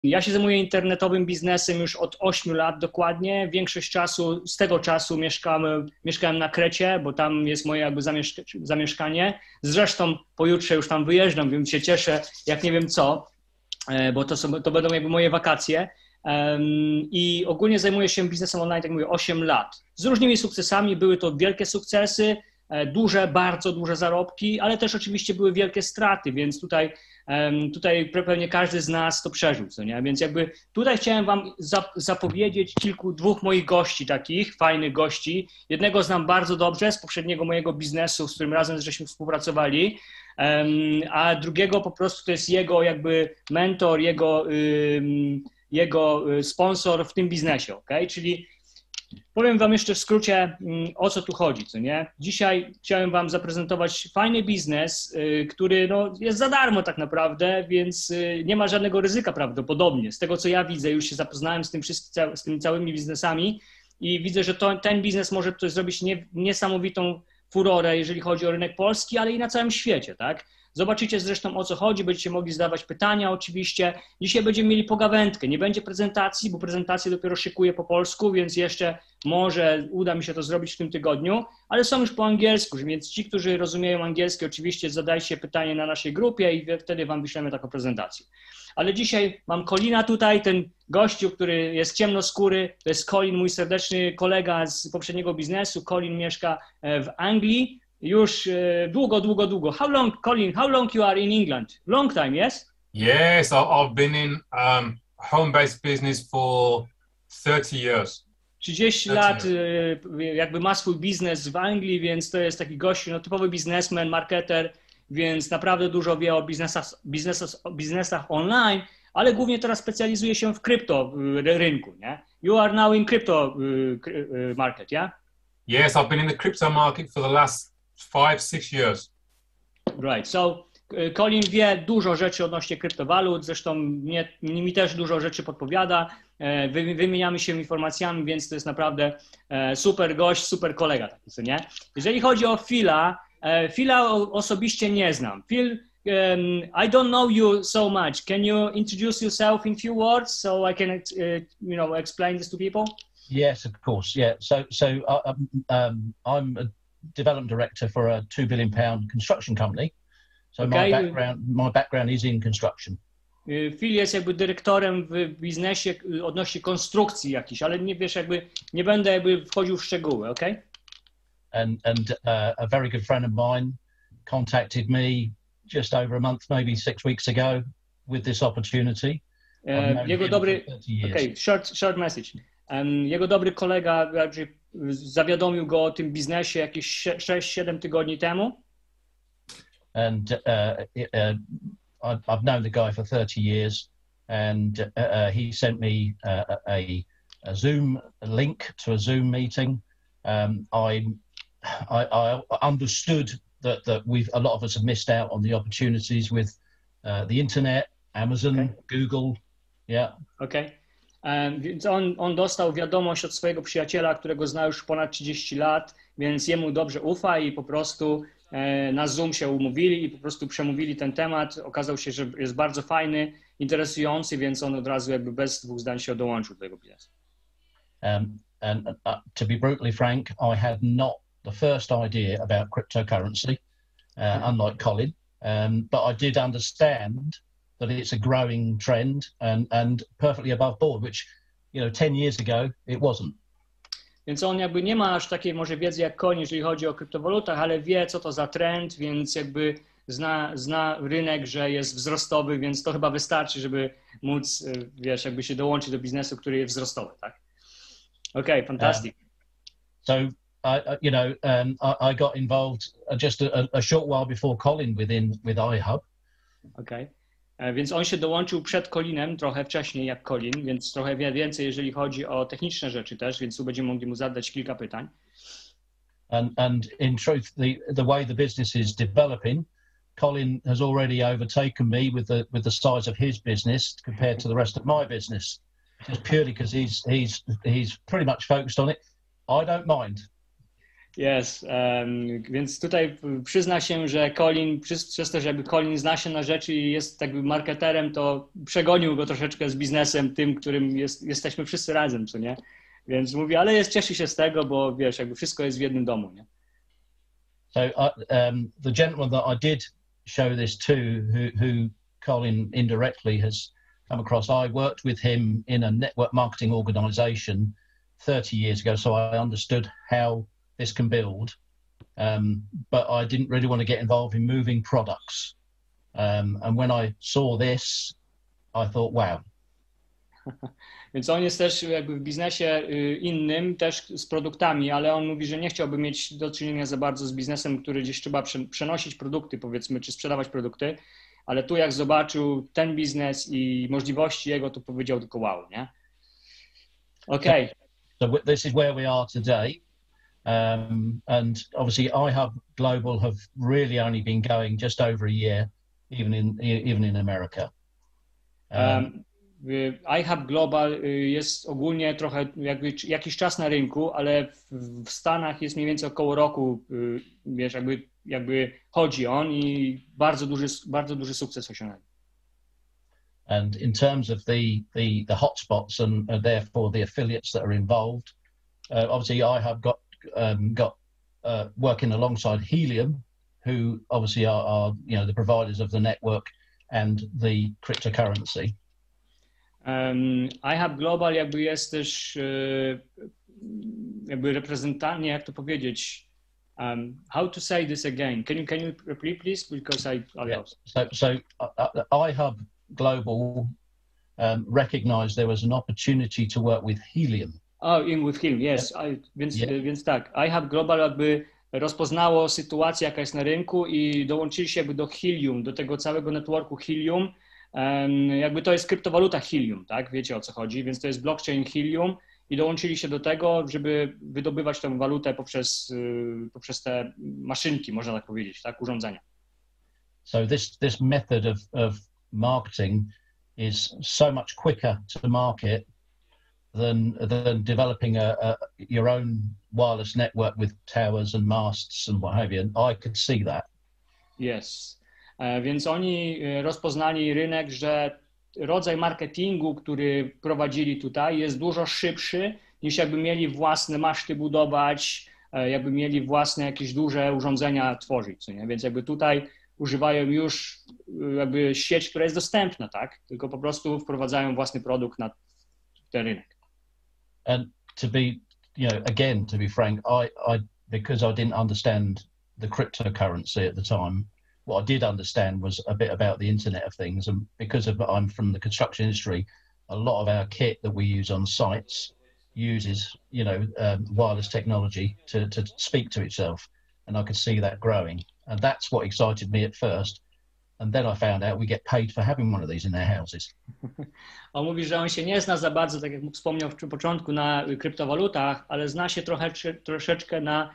Ja się zajmuję internetowym biznesem już od 8 lat dokładnie. Większość czasu, z tego czasu mieszkałem na Krecie, bo tam jest moje jakby zamieszkanie. Zresztą pojutrze już tam wyjeżdżam, więc się cieszę jak nie wiem co, bo to będą jakby moje wakacje. I ogólnie zajmuję się biznesem online, tak mówię, 8 lat. Z różnymi sukcesami, były to wielkie sukcesy, bardzo duże zarobki, ale też oczywiście były wielkie straty, więc tutaj pewnie każdy z nas to przeżył, co nie? Więc jakby tutaj chciałem wam zapowiedzieć dwóch moich gości takich, fajnych gości. Jednego znam bardzo dobrze z poprzedniego mojego biznesu, z którym razem żeśmy współpracowali, a drugiego po prostu to jest jego jakby mentor, jego sponsor w tym biznesie, okej? Czyli powiem wam jeszcze w skrócie, o co tu chodzi, co nie? Dzisiaj chciałem wam zaprezentować fajny biznes, który no, jest za darmo tak naprawdę, więc nie ma żadnego ryzyka prawdopodobnie. Z tego, co ja widzę, już się zapoznałem z tymi całymi biznesami i widzę, że ten biznes może coś zrobić niesamowitą furorę, jeżeli chodzi o rynek polski, ale i na całym świecie, tak? Zobaczycie zresztą, o co chodzi, będziecie mogli zadawać pytania oczywiście. Dzisiaj będziemy mieli pogawędkę, nie będzie prezentacji, bo prezentację dopiero szykuję po polsku, więc jeszcze może uda mi się to zrobić w tym tygodniu, ale są już po angielsku, więc ci, którzy rozumieją angielski, oczywiście zadajcie pytanie na naszej grupie i wtedy wam wyślemy taką prezentację. Ale dzisiaj mam Colina tutaj, ten gościu, który jest ciemnoskóry, to jest Colin, mój serdeczny kolega z poprzedniego biznesu. Colin mieszka w Anglii. Już długo. Colin, how long you are in England? Long time, yes? Yes, I've been in home-based business for 30 years. 30 lat jakby ma swój biznes w Anglii, więc to jest taki gościu, no typowy biznesmen, marketer, więc naprawdę dużo wie o biznesach online, ale głównie teraz specjalizuje się w krypto rynku, nie? You are now in crypto market, yeah? Yes, I've been in the crypto market for the last 5-6 years. Right, so Colin wie dużo rzeczy odnośnie kryptowalut, zresztą mi też dużo rzeczy podpowiada, wymieniamy się informacjami, więc to jest naprawdę super gość, super kolega taki, co nie? Jeżeli chodzi o Phila osobiście nie znam. Phil, I don't know you so much. Can you introduce yourself in few words so I can, explain this to people? Yes, of course. Yeah. So I'm a development director for a £2 billion construction company. So okay. my background is in construction. Phil jest jakby dyrektorem w biznesie odnośnie konstrukcji jakiejś, ale nie będę jakby wchodził w szczegóły, okay? And a very good friend of mine contacted me just over a month, maybe 6 weeks ago, with this opportunity. Jego dobry, okay, short message. Jego dobry kolega zawiadomił go o tym biznesie jakieś 6-7 tygodni temu. And I've known the guy for 30 years, and he sent me a Zoom link to a Zoom meeting. I understood that a lot of us have missed out on the opportunities with the internet, Amazon, okay. Google, yeah. Okay. Więc on dostał wiadomość od swojego przyjaciela, którego zna już ponad 30 lat, więc jemu dobrze ufa i po prostu na Zoom się umówili i po prostu przemówili ten temat. Okazał się, że jest bardzo fajny, interesujący, więc on od razu jakby bez dwóch zdań się dołączył do tego biznesu. And to be brutally frank, I had not the first idea about cryptocurrency, unlike Colin, but I did understand that it's a growing trend and perfectly above board, which, 10 years ago it wasn't. Więc on jakby nie ma aż takiej może wiedzy jak Colin, jeżeli chodzi o kryptowalutach, ale wie, co to za trend, więc jakby zna rynek, że jest wzrostowy, więc to chyba wystarczy, żeby móc, jakby się dołączyć do biznesu, który jest wzrostowy, tak? Okay, fantastic. So, I got involved just a short while before Colin with iHub. Okay. Więc on się dołączył przed Colinem, trochę wcześniej jak Colin, więc trochę wie więcej, jeżeli chodzi o techniczne rzeczy też, więc tu będziemy mogli mu zadać kilka pytań. And in truth, the way the business is developing, Colin has already overtaken me with the size of his business compared to the rest of my business. Just purely because he's pretty much focused on it. I don't mind. Yes. Więc tutaj przyzna się, że Colin, przez to, że jakby Colin zna się na rzeczy i jest jakby marketerem, to przegonił go troszeczkę z biznesem tym, którym jesteśmy wszyscy razem, co nie? Więc mówi, ale cieszy się z tego, bo wiesz, jakby wszystko jest w jednym domu, nie? So the gentleman that I did show this to, who Colin indirectly has come across, I worked with him in a network marketing organization 30 years ago, so I understood how this can build, but I didn't really want to get involved in moving products. And when I saw this, I thought, wow. Więc on jest też jakby w biznesie innym, też z produktami, ale on mówi, że nie chciałby mieć do czynienia za bardzo z biznesem, który gdzieś trzeba przenosić produkty, powiedzmy, czy sprzedawać produkty, ale tu jak zobaczył ten biznes i możliwości jego, to powiedział tylko wow, nie? Okay. So this is where we are today. And obviously iHub Global have really only been going just over a year, even in America. iHub Global jest ogólnie trochę jakby jakiś czas na rynku, ale w Stanach jest mniej więcej około roku, wiesz, jakby chodzi on i bardzo duży sukces osiągnął. And in terms of the hotspots and therefore the affiliates that are involved, obviously iHub got working alongside Helium, who obviously are the providers of the network and the cryptocurrency. iHub Global jakby jest też jakby reprezentantem, jak to powiedzieć, how to say this again? Can you repeat please? Because I lost. So iHub Global recognized there was an opportunity to work with Helium. With Helium, yes. Więc tak, iHub Global jakby rozpoznało sytuację, jaka jest na rynku i dołączyli się jakby do Helium, do tego całego networku Helium. Jakby to jest kryptowaluta Helium, tak? Wiecie, o co chodzi, więc to jest blockchain Helium i dołączyli się do tego, żeby wydobywać tę walutę poprzez te maszynki, można tak powiedzieć, tak? Urządzenia. So this method of marketing is so much quicker to market than developing your own wireless network with towers and masts and what have you. And I could see that. Yes. Więc oni rozpoznali rynek, że rodzaj marketingu, który prowadzili tutaj, jest dużo szybszy, niż jakby mieli własne maszty budować, jakby mieli własne jakieś duże urządzenia tworzyć, co nie? Więc jakby tutaj używają już jakby sieć, która jest dostępna, tak? Tylko po prostu wprowadzają własny produkt na ten rynek. And to be frank, I because I didn't understand the cryptocurrency at the time, what I did understand was a bit about the Internet of Things, and because I'm from the construction industry, a lot of our kit that we use on sites uses wireless technology to speak to itself, and I could see that growing, and that's what excited me at first. And then I found out we get paid for having one of these in their houses. On mówi, że on się nie zna za bardzo, tak jak wspomniał w początku, na kryptowalutach, ale zna się troszeczkę na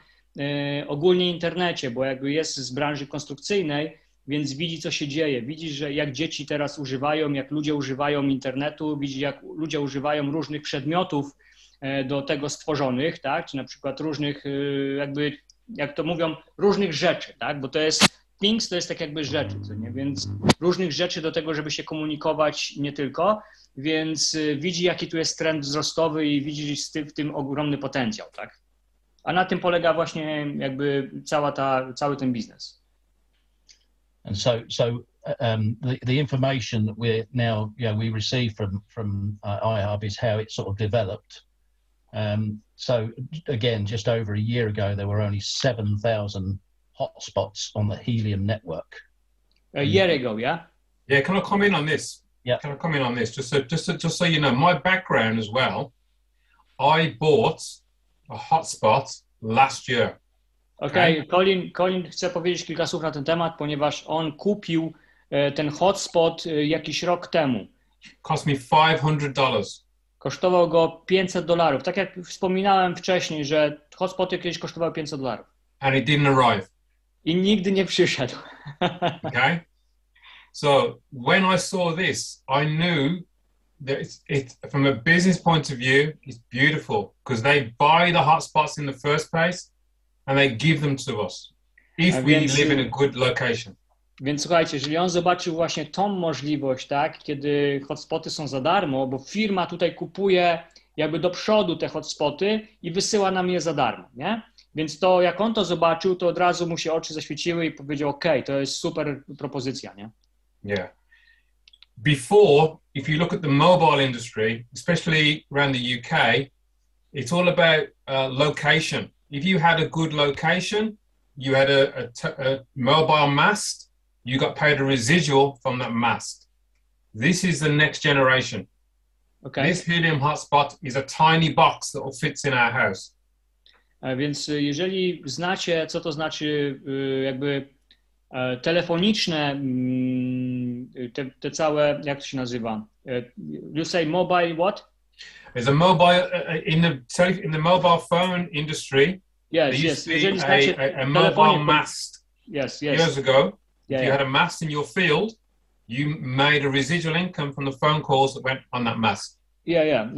ogólnie internecie, bo jakby jest z branży konstrukcyjnej, więc widzi, co się dzieje. Widzi, że jak dzieci teraz używają, jak ludzie używają internetu, widzi, jak ludzie używają różnych przedmiotów do tego stworzonych, tak? Czy na przykład różnych, jakby, jak to mówią, różnych rzeczy, tak? Bo to jest things, to jest tak jakby rzeczy, co nie? Więc różnych rzeczy do tego, żeby się komunikować nie tylko, więc widzi, jaki tu jest trend wzrostowy i widzi w tym ogromny potencjał, tak? A na tym polega właśnie jakby cały ten biznes. And so the information that we receive from iHub is how it sort of developed. So again, just over a year ago, there were only 7,000 hotspots on the Helium network. A year ago, yeah? Yeah, can I comment on this? Yeah. Can I comment on this? Just so you know, my background as well, I bought a hotspot last year. Okay. Colin chce powiedzieć kilka słów na ten temat, ponieważ on kupił ten hotspot jakiś rok temu. Cost me $500. Kosztował go $500. Tak jak wspominałem wcześniej, że hotspoty kiedyś kosztowały $500. And it didn't arrive. I nigdy nie przyszedł. Okay. So when I saw this, I knew that it's from a business point of view, it's beautiful because they buy the hotspots in the first place and they give them to us if we live in a good location. Więc słuchajcie, jeżeli on zobaczył właśnie tą możliwość, tak, kiedy hotspoty są za darmo, bo firma tutaj kupuje jakby do przodu te hotspoty i wysyła nam je za darmo, nie? Więc to, jak on to zobaczył, to od razu mu się oczy zaświeciły i powiedział, OK, to jest super propozycja, nie? Yeah. Before, if you look at the mobile industry, especially around the UK, it's all about location. If you had a good location, you had a mobile mast, you got paid a residual from that mast. This is the next generation. Okay. This Helium hotspot is a tiny box that fits in our house. Więc jeżeli znacie, co to znaczy jakby telefoniczne, te całe, jak to się nazywa? You say mobile what? There's a mobile in the mobile phone industry. Yes, yes. Jeżeli znacie a mobile mast. Yes, yes. Years ago, Yeah, if you had a mast in your field, you made a residual income from the phone calls that went on that mast. Yeah.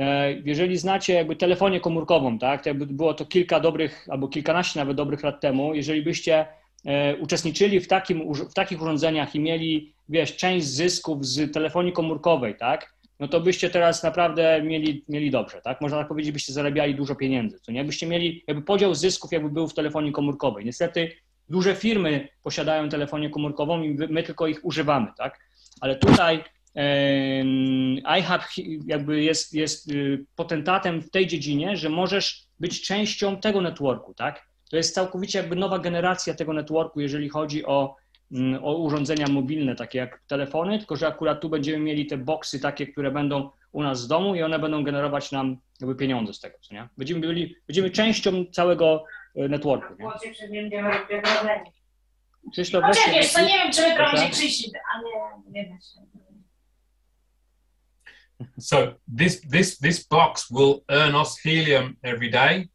Jeżeli znacie jakby telefonię komórkową, tak, to jakby było to kilka dobrych, albo kilkanaście nawet dobrych lat temu, jeżeli byście uczestniczyli w takich urządzeniach i mieli, wiesz, część zysków z telefonii komórkowej, tak, no to byście teraz naprawdę mieli dobrze, tak, można tak powiedzieć, byście zarabiali dużo pieniędzy, co nie, byście mieli jakby podział zysków, jakby był w telefonii komórkowej. Niestety duże firmy posiadają telefonię komórkową i my tylko ich używamy, tak, ale tutaj iHub jakby jest potentatem w tej dziedzinie, że możesz być częścią tego networku, tak? To jest całkowicie jakby nowa generacja tego networku, jeżeli chodzi o urządzenia mobilne, takie jak telefony, tylko że akurat tu będziemy mieli te boxy takie, które będą u nas w domu i one będą generować nam jakby pieniądze z tego, co nie? Będziemy częścią całego networku, nie? Krzysztof, wiesz, to nie wiem, czy jutro będzie Krzysiek, ale nie wiem. So this box will earn us Helium every day,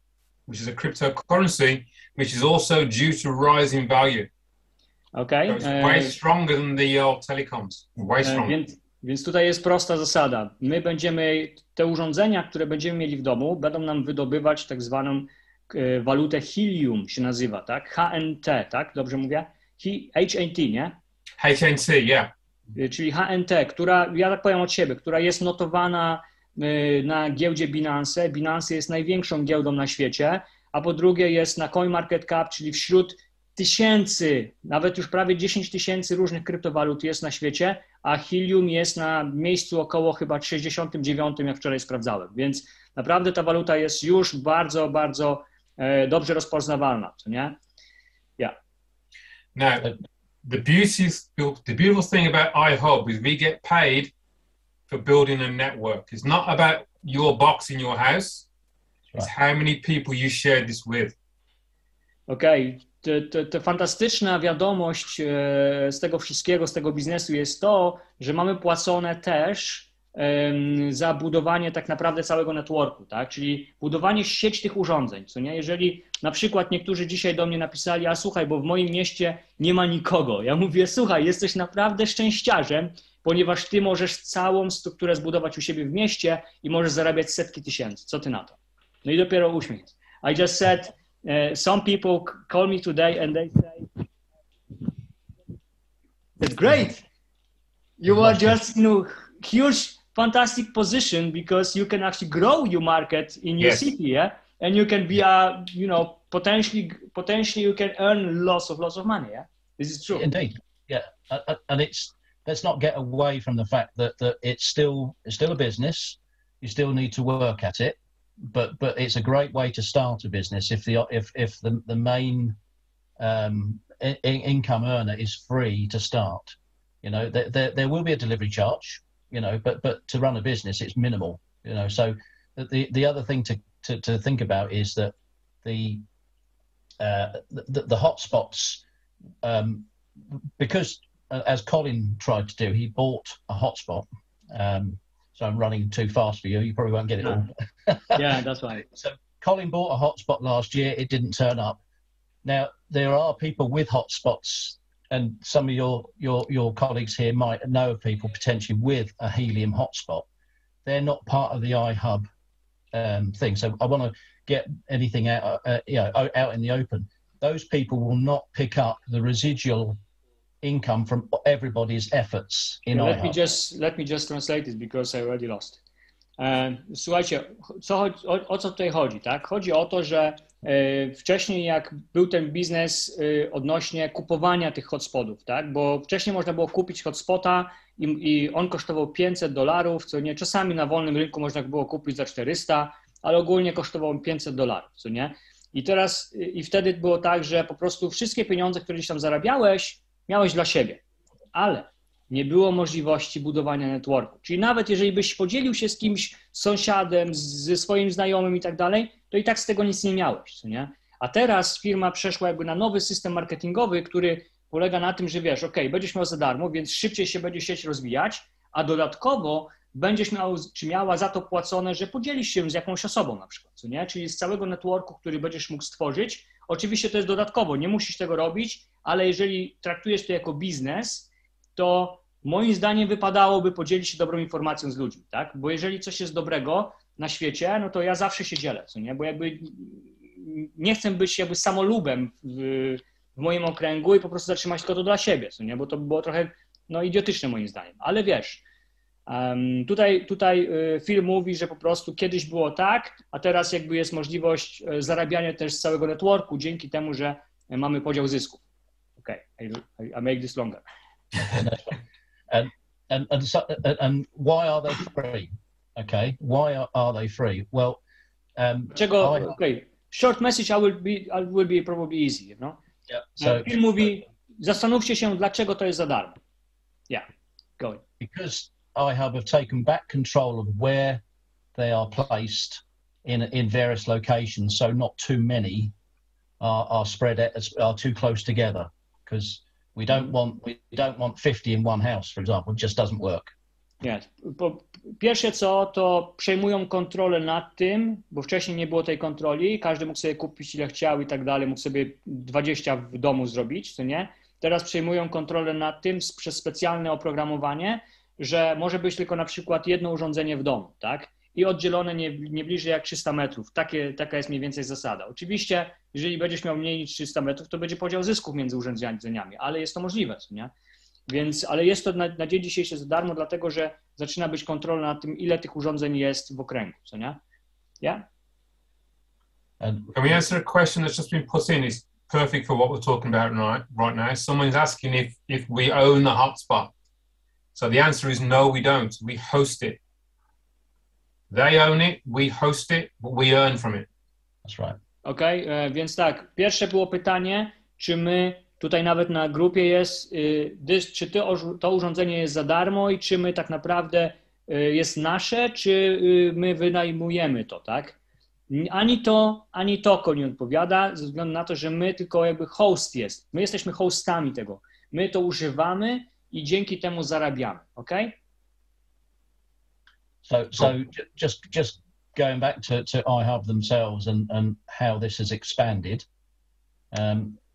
which is a cryptocurrency, which is also due to rise in value. Okay. So it's way stronger than the old telecoms. Way stronger. Więc tutaj jest prosta zasada. Te urządzenia, które będziemy mieli w domu, będą nam wydobywać tak zwaną walutę Helium się nazywa, tak? HNT, tak? Dobrze mówię? HNT, nie? HNT, yeah. Czyli HNT, która, ja tak powiem od siebie, która jest notowana na giełdzie Binance. Binance jest największą giełdą na świecie, a po drugie jest na CoinMarketCap, czyli wśród tysięcy, nawet już prawie 10 000 różnych kryptowalut jest na świecie, a Helium jest na miejscu około chyba 69, jak wczoraj sprawdzałem. Więc naprawdę ta waluta jest już bardzo, bardzo dobrze rozpoznawalna, co nie? Yeah. Now, the beautiful thing about iHub is we get paid for building a network. It's not about your box in your house. It's how many people you share this with. Okej. To fantastyczna wiadomość z tego wszystkiego, z tego biznesu jest to, że mamy płacone też za budowanie tak naprawdę całego networku, tak? Czyli budowanie sieci tych urządzeń, co nie? Jeżeli na przykład niektórzy dzisiaj do mnie napisali, a słuchaj, bo w moim mieście nie ma nikogo. Ja mówię, słuchaj, jesteś naprawdę szczęściarzem, ponieważ ty możesz całą strukturę zbudować u siebie w mieście i możesz zarabiać setki tysięcy. Co ty na to? No i dopiero uśmiech. I just said, some people call me today and they say, that's great. You are just, huge, fantastic position because you can actually grow your market in your city, yeah? And you can be potentially you can earn lots of money, yeah? This is true. Indeed, yeah. And let's not get away from the fact that it's still a business. You still need to work at it. But it's a great way to start a business if the main income earner is free to start. There will be a delivery charge, but to run a business it's minimal. So the other thing to think about is that the hotspots, because as Colin tried to do, he bought a hotspot. So I'm running too fast for you. You probably won't get it all. Yeah, that's right. So Colin bought a hotspot last year. It didn't turn up. Now, there are people with hotspots, and some of your colleagues here might know of people potentially with a Helium hotspot. They're not part of the iHub thing. So I want to get anything out in the open. those people will not pick up the residual income from everybody's efforts in Yeah, iHub. let me just translate it because I already lost. Słuchajcie, o co tutaj chodzi, tak? Chodzi o to, że wcześniej jak był ten biznes odnośnie kupowania tych hotspotów, tak? Bo wcześniej można było kupić hotspota i on kosztował $500, co nie? Czasami na wolnym rynku można było kupić za 400, ale ogólnie kosztował $500, co nie? I wtedy było tak, że po prostu wszystkie pieniądze, które gdzieś tam zarabiałeś, miałeś dla siebie, ale nie było możliwości budowania networku. Czyli nawet jeżeli byś podzielił się z kimś, z sąsiadem, ze swoim znajomym i tak dalej, to i tak z tego nic nie miałeś, co nie? A teraz firma przeszła jakby na nowy system marketingowy, który polega na tym, że wiesz, ok, będziesz miał za darmo, więc szybciej się będzie sieć rozwijać, a dodatkowo będziesz miał, czy miała za to płacone, że podzielisz się z jakąś osobą na przykład, co nie? Czyli z całego networku, który będziesz mógł stworzyć. Oczywiście to jest dodatkowo, nie musisz tego robić, ale jeżeli traktujesz to jako biznes, to moim zdaniem wypadałoby podzielić się dobrą informacją z ludźmi, tak? Bo jeżeli coś jest dobrego na świecie, no to ja zawsze się dzielę, co nie? Bo jakby nie chcę być jakby samolubem w moim okręgu i po prostu zatrzymać tylko to dla siebie, co nie? Bo to by było trochę no, idiotyczne moim zdaniem. Ale wiesz, tutaj Phil mówi, że po prostu kiedyś było tak, a teraz jakby jest możliwość zarabiania też z całego networku dzięki temu, że mamy podział zysków. Okay, I make this longer. And why are they free? Okay, why are they free? Well, okay, short message will be probably easy, you know? Yeah. So Phil mówi, zastanówcie się, dlaczego to jest za darmo. Yeah, go ahead. Because iHub have taken back control of where they are placed in various locations, so not too many are spread are too close together. Because we don't want 50 in one house, for example. It just doesn't work. Yes. Pierwsze co, to przejmują kontrolę nad tym, bo wcześniej nie było tej kontroli, każdy mógł sobie kupić ile chciał i tak dalej, mógł sobie 20 w domu zrobić, co nie? Teraz przejmują kontrolę nad tym przez specjalne oprogramowanie, że może być tylko na przykład jedno urządzenie w domu, tak? I oddzielone nie bliżej jak 300 metrów. Taka jest mniej więcej zasada. Oczywiście, jeżeli będziesz miał mniej niż 300 metrów, to będzie podział zysków między urządzeniami, ale jest to możliwe, co nie? Więc, ale jest to na dzień dzisiejszy za darmo, dlatego że zaczyna być kontrola nad tym, ile tych urządzeń jest w okręgu, co nie? Yeah? Can we answer a question that's just been put in? It's perfect for what we're talking about right now. Someone's asking if we own the hotspot. So the answer is no, we don't. We host it. They own it, we host it, but we earn from it. That's right. Okej, więc tak, pierwsze było pytanie, czy my, tutaj nawet na grupie jest, czy to urządzenie jest za darmo i czy my tak naprawdę jest nasze, czy my wynajmujemy to, tak? Ani to Colin odpowiada, ze względu na to, że my tylko jakby host jest. My jesteśmy hostami tego. My to używamy i dzięki temu zarabiamy, okej? So just going back to iHub themselves and how this has expanded,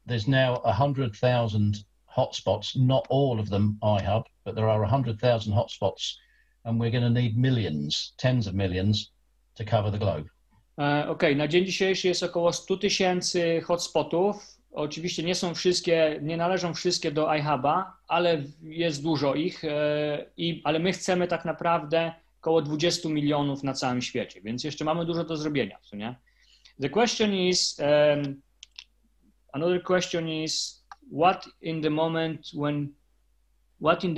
there's now 100,000 hotspots, not all of them iHub, but there are 100,000 hotspots, and we're going to need millions, tens of millions to cover the globe. Okej, na dzień dzisiejszy jest około 100 000 hotspotów. Oczywiście nie należą wszystkie do iHuba, ale jest dużo ich, ale my chcemy tak naprawdę około 20 milionów na całym świecie, więc jeszcze mamy dużo do zrobienia, co nie? The question is, another question is, what in the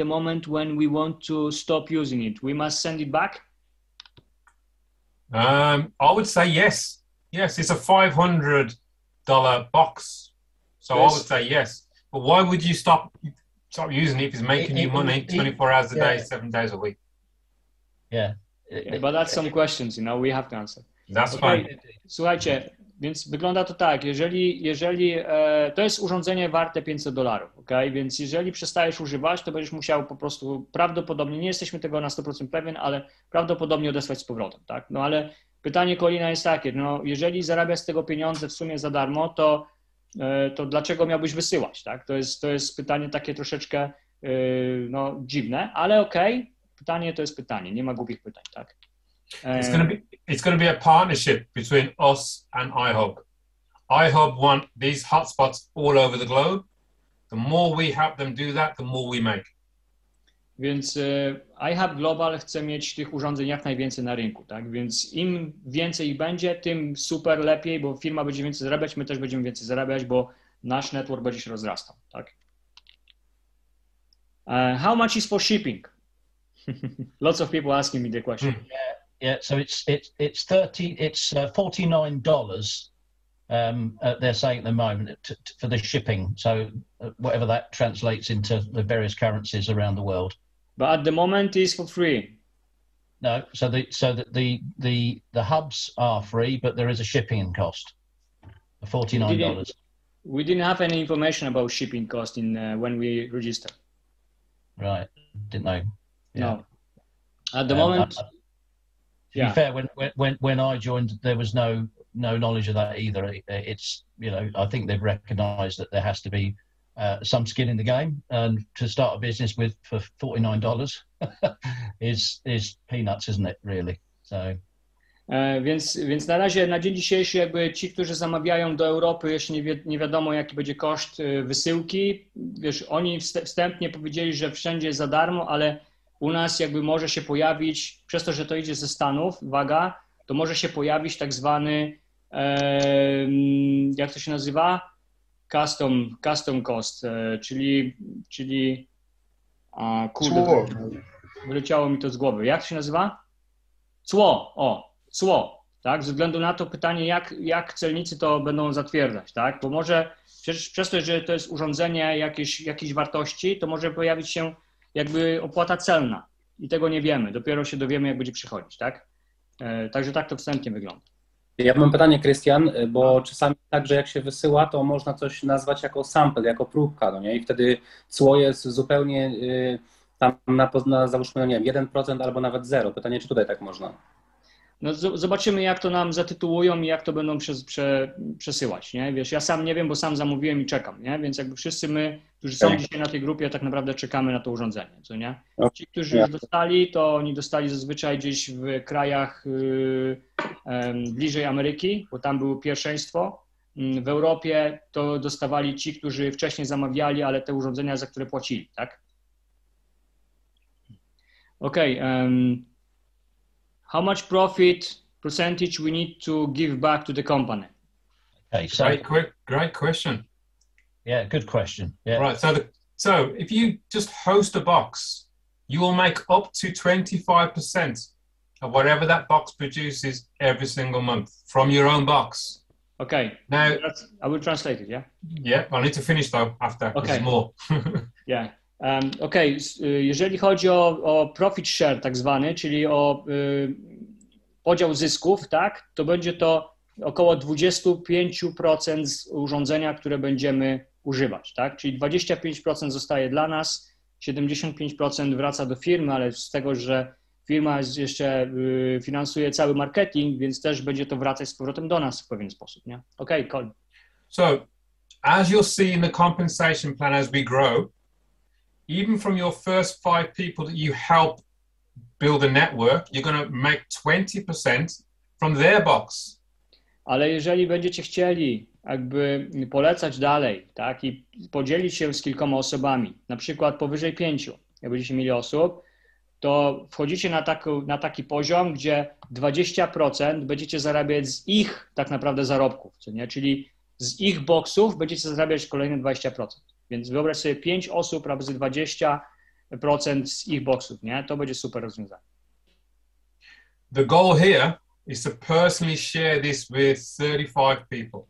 moment when we want to stop using it? We must send it back? I would say yes. Yes, it's a $500 box. So Yes. I would say yes. But why would you stop using it if it's making you money 24 hours a day, 7 days a week? Yeah. But that's some questions, you know, we have to answer. That's Okay. fine. Słuchajcie, więc wygląda to tak, jeżeli to jest urządzenie warte $500, okay? Więc jeżeli przestajesz używać, to będziesz musiał po prostu prawdopodobnie, nie jesteśmy tego na 100% pewien, ale prawdopodobnie odesłać z powrotem, tak? No ale pytanie Colina jest takie, no jeżeli zarabiasz z tego pieniądze w sumie za darmo, to dlaczego miałbyś wysyłać, tak? To jest pytanie takie troszeczkę no, dziwne, ale okej, pytanie to jest pytanie, nie ma głupich pytań, tak? It's going to be a partnership between us and iHub. iHub want these hotspots all over the globe. The more we help them do that, the more we make. Więc iHub Global chce mieć tych urządzeń jak najwięcej na rynku, tak? Więc im więcej ich będzie, tym super lepiej, bo firma będzie więcej zarabiać, my też będziemy więcej zarabiać, bo nasz network będzie się rozrastał, tak? How much is for shipping? Lots of people asking me the question. Yeah. So it's $49. They're saying at the moment for the shipping. So whatever that translates into the various currencies around the world. But at the moment it's for free. No, so the hubs are free, but there is a shipping cost of $49. We didn't have any information about shipping cost in when we registered. Right, didn't know. Yeah. No, at the moment. To be fair, when I joined, there was no knowledge of that either. It's, you know, I think they've recognised that there has to be some skin in the game, and to start a business for $49 is peanuts, isn't it? Really? So. Więc na razie, na dzień dzisiejszy, jakby ci, którzy zamawiają do Europy, jeśli nie wiadomo, jaki będzie koszt wysyłki, wiesz, oni wstępnie powiedzieli, że wszędzie jest za darmo, ale u nas jakby może się pojawić, przez to, że to idzie ze Stanów, uwaga, to może się pojawić tak zwany, jak to się nazywa? Custom cost, czyli kurde, wyleciało mi to z głowy. Jak to się nazywa? Cło, tak? Ze względu na to pytanie, jak celnicy to będą zatwierdzać, tak? Bo może przecież przez to, że to jest urządzenie jakiejś wartości, to może pojawić się jakby opłata celna i tego nie wiemy. Dopiero się dowiemy, jak będzie przychodzić, tak? Także tak to wstępnie wygląda. Ja mam pytanie, Krystian, bo czasami tak, że jak się wysyła, to można coś nazwać jako sample, jako próbka, no nie? I wtedy cło jest zupełnie tam na załóżmy, no nie wiem, 1% albo nawet 0. Pytanie, czy tutaj tak można? No zobaczymy, jak to nam zatytułują i jak to będą przesyłać, nie? Wiesz, ja sam nie wiem, bo sam zamówiłem i czekam, nie? Więc jakby wszyscy my, którzy są dzisiaj na tej grupie, tak naprawdę czekamy na to urządzenie, co nie? Ci, którzy już dostali, to oni dostali zazwyczaj gdzieś w krajach bliżej Ameryki, bo tam było pierwszeństwo. W Europie to dostawali ci, którzy wcześniej zamawiali, ale te urządzenia, za które płacili, tak? Okej. How much profit percentage we need to give back to the company? Okay, so Great question. Yeah, good question. Yeah. Right. So if you just host a box, you will make up to 25% of whatever that box produces every single month from your own box. Okay. Now I will translate it. Yeah. Yeah. I need to finish though after. Okay. There's more. Yeah. Okej, jeżeli chodzi o profit share tak zwany, czyli o podział zysków, tak, to będzie to około 25% z urządzenia, które będziemy używać, tak, czyli 25% zostaje dla nas, 75% wraca do firmy, ale z tego, że firma jeszcze finansuje cały marketing, więc też będzie to wracać z powrotem do nas w pewien sposób, nie? Okej, Colin. So as you'll see in the compensation plan as we grow, even from your first 5 people that you help build a network, you're going to make 20% from their box. Ale jeżeli będziecie chcieli jakby polecać dalej, tak, i podzielić się z kilkoma osobami, na przykład powyżej 5, jak będziecie mieli osób, to wchodzicie na taki poziom, gdzie 20% będziecie zarabiać z ich tak naprawdę zarobków, co nie? Czyli z ich boxów będziecie zarabiać kolejne 20%. Więc wyobraź sobie 5 osób razy 20% z ich boxów, nie? To będzie super rozwiązanie. The goal here is to personally share this with 35 people.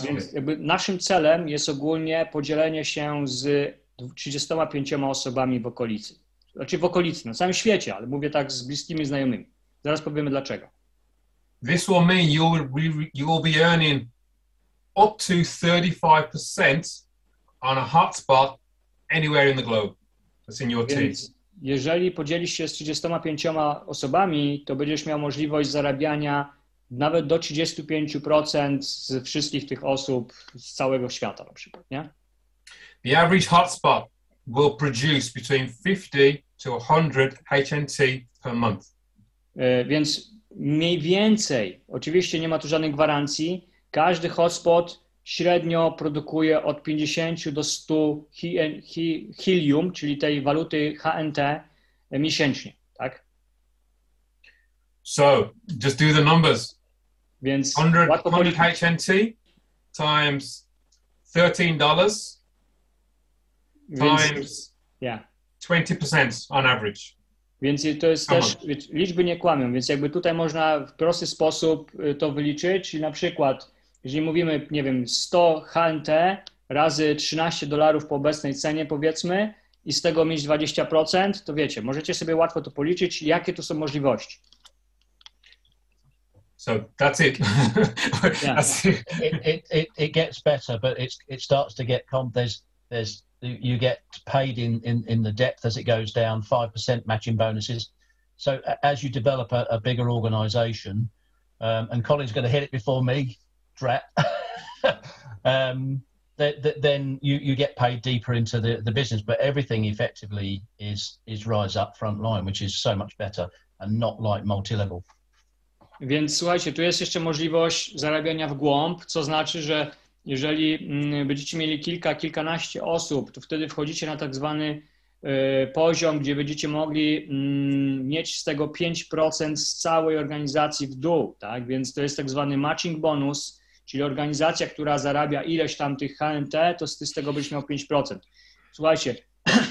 Więc jakby naszym celem jest ogólnie podzielenie się z 35 osobami w okolicy. Znaczy w okolicy, na całym świecie, ale mówię tak z bliskimi znajomymi. Zaraz powiemy dlaczego. This will mean you will be earning up to 35% on a hotspot anywhere in the globe that's in your team. Więc jeżeli podzielisz się z 35 osobami, to będziesz miał możliwość zarabiania nawet do 35% z wszystkich tych osób z całego świata na przykład, nie? The average hotspot will produce between 50 to 100 HNT per month. Więc mniej więcej, oczywiście nie ma tu żadnej gwarancji, każdy hotspot średnio produkuje od 50 do 100 helium, czyli tej waluty HNT miesięcznie, tak? So just do the numbers. Więc 100 HNT times $13 times yeah. 20% on average. Więc to jest też, liczby nie kłamią, więc jakby tutaj można w prosty sposób to wyliczyć, czyli na przykład, jeżeli mówimy, nie wiem, 100 HNT razy $13 po obecnej cenie, powiedzmy, i z tego mieć 20%, to wiecie, możecie sobie łatwo to policzyć, jakie tu są możliwości. So that's it. Yeah. That's it. It gets better, but it starts to get you get paid in the depth as it goes down, 5% matching bonuses. So as you develop a bigger organization, and Colin's going to hit it before me, drat, then you get paid deeper into the business, but everything effectively is rise up front line, which is so much better and not like multi-level. Więc słuchajcie, tu jest jeszcze możliwość zarabiania w głąb, co znaczy, że jeżeli będziecie mieli kilkanaście osób, to wtedy wchodzicie na tak zwany poziom, gdzie będziecie mogli mieć z tego 5% z całej organizacji w dół, tak? Więc to jest tak zwany matching bonus, czyli organizacja, która zarabia ileś tam tych HNT, to z tego będziesz miał 5%. Słuchajcie,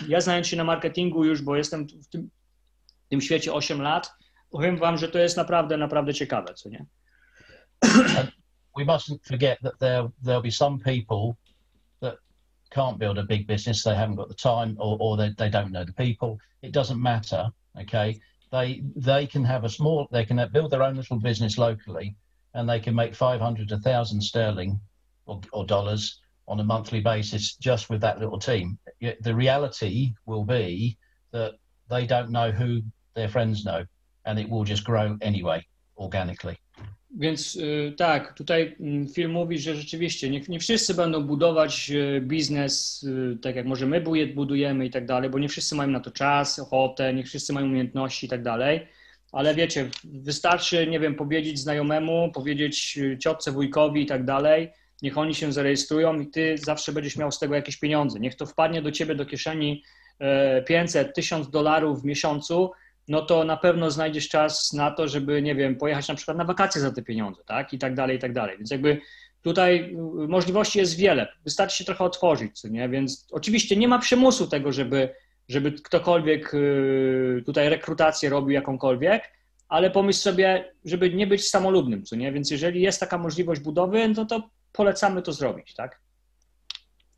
ja znając się na marketingu już, bo jestem w tym świecie 8 lat, powiem wam, że to jest naprawdę ciekawe, co nie? We mustn't forget that there'll be some people that can't build a big business. They haven't got the time, or they don't know the people. It doesn't matter. Okay, they can have they can build their own little business locally, and they can make 500 to 1,000 sterling or dollars on a monthly basis just with that little team. The reality will be that they don't know who their friends know, and it will just grow anyway, organically. Więc tak, tutaj film mówi, że rzeczywiście nie wszyscy będą budować biznes tak jak może my budujemy i tak dalej, bo nie wszyscy mają na to czas, ochotę, nie wszyscy mają umiejętności i tak dalej, ale wiecie, wystarczy, nie wiem, powiedzieć znajomemu, powiedzieć ciotce, wujkowi i tak dalej, niech oni się zarejestrują i ty zawsze będziesz miał z tego jakieś pieniądze. Niech to wpadnie do ciebie do kieszeni 500, $1000 w miesiącu, no to na pewno znajdziesz czas na to, żeby, nie wiem, pojechać na przykład na wakacje za te pieniądze, tak? I tak dalej, i tak dalej. Więc jakby tutaj możliwości jest wiele. Wystarczy się trochę otworzyć, co nie? Więc oczywiście nie ma przymusu tego, żeby ktokolwiek tutaj rekrutację robił jakąkolwiek, ale pomyśl sobie, żeby nie być samolubnym, co nie? Więc jeżeli jest taka możliwość budowy, no to polecamy to zrobić, tak?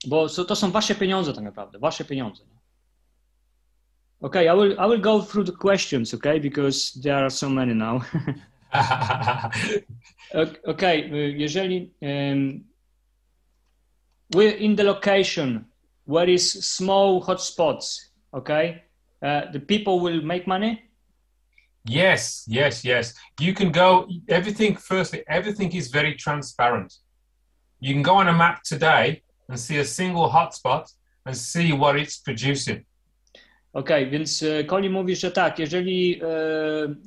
Bo to są wasze pieniądze tak naprawdę, wasze pieniądze. Okay, I will go through the questions, okay, because there are so many now. Okay, jeżeli we're in the location where is small hotspots, okay, the people will make money. Yes. You can go, everything is very transparent. You can go on a map today and see a single hotspot and see what it's producing. Okej, więc Colin mówi, że tak,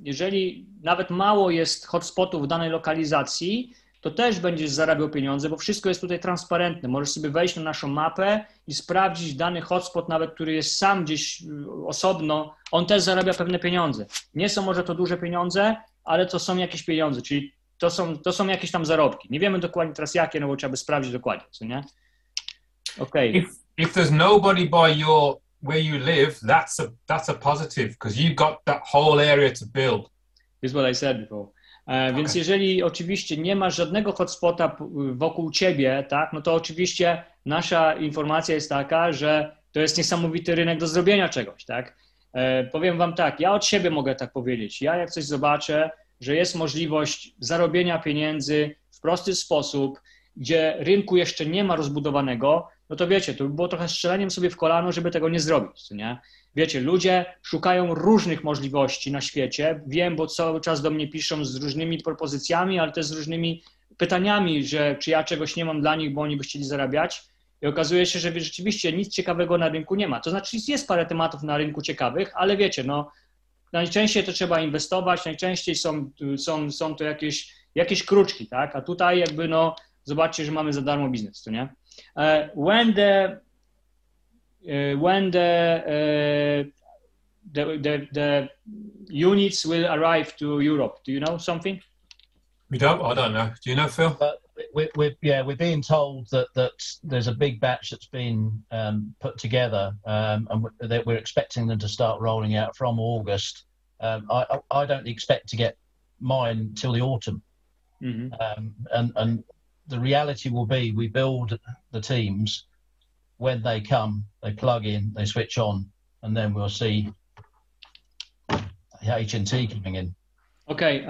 jeżeli nawet mało jest hotspotów w danej lokalizacji, to też będziesz zarabiał pieniądze, bo wszystko jest tutaj transparentne. Możesz sobie wejść na naszą mapę i sprawdzić dany hotspot, nawet który jest sam gdzieś osobno, on też zarabia pewne pieniądze. Nie są może to duże pieniądze, ale to są jakieś pieniądze, czyli to są jakieś tam zarobki. Nie wiemy dokładnie teraz jakie, no bo trzeba by sprawdzić dokładnie, co nie? Okej. If there's nobody by where you live, that's a positive because you got that whole area to build. This is what I said before. Więc jeżeli oczywiście nie masz żadnego hotspota wokół ciebie, tak, no to oczywiście nasza informacja jest taka, że to jest niesamowity rynek do zrobienia czegoś, tak. Powiem wam tak, ja od siebie mogę tak powiedzieć. Ja jak coś zobaczę, że jest możliwość zarobienia pieniędzy w prosty sposób, gdzie rynku jeszcze nie ma rozbudowanego, no to wiecie, to by było trochę strzeleniem sobie w kolano, żeby tego nie zrobić, co nie? Wiecie, ludzie szukają różnych możliwości na świecie, wiem, bo cały czas do mnie piszą z różnymi propozycjami, ale też z różnymi pytaniami, że czy ja czegoś nie mam dla nich, bo oni by chcieli zarabiać i okazuje się, że rzeczywiście nic ciekawego na rynku nie ma. To znaczy jest parę tematów na rynku ciekawych, ale wiecie, no najczęściej to trzeba inwestować, najczęściej są to jakieś kruczki, tak? A tutaj jakby no zobaczcie, że mamy za darmo biznes, to nie? When the units will arrive to Europe, do you know something? We don't. I don't know. Do you know, Phil? We're being told that there's a big batch that's been put together, and that we're expecting them to start rolling out from August. I don't expect to get mine till the autumn. And the reality will be we build the teams. When they come, they plug in, they switch on, and then we'll see H&T coming in. Okej,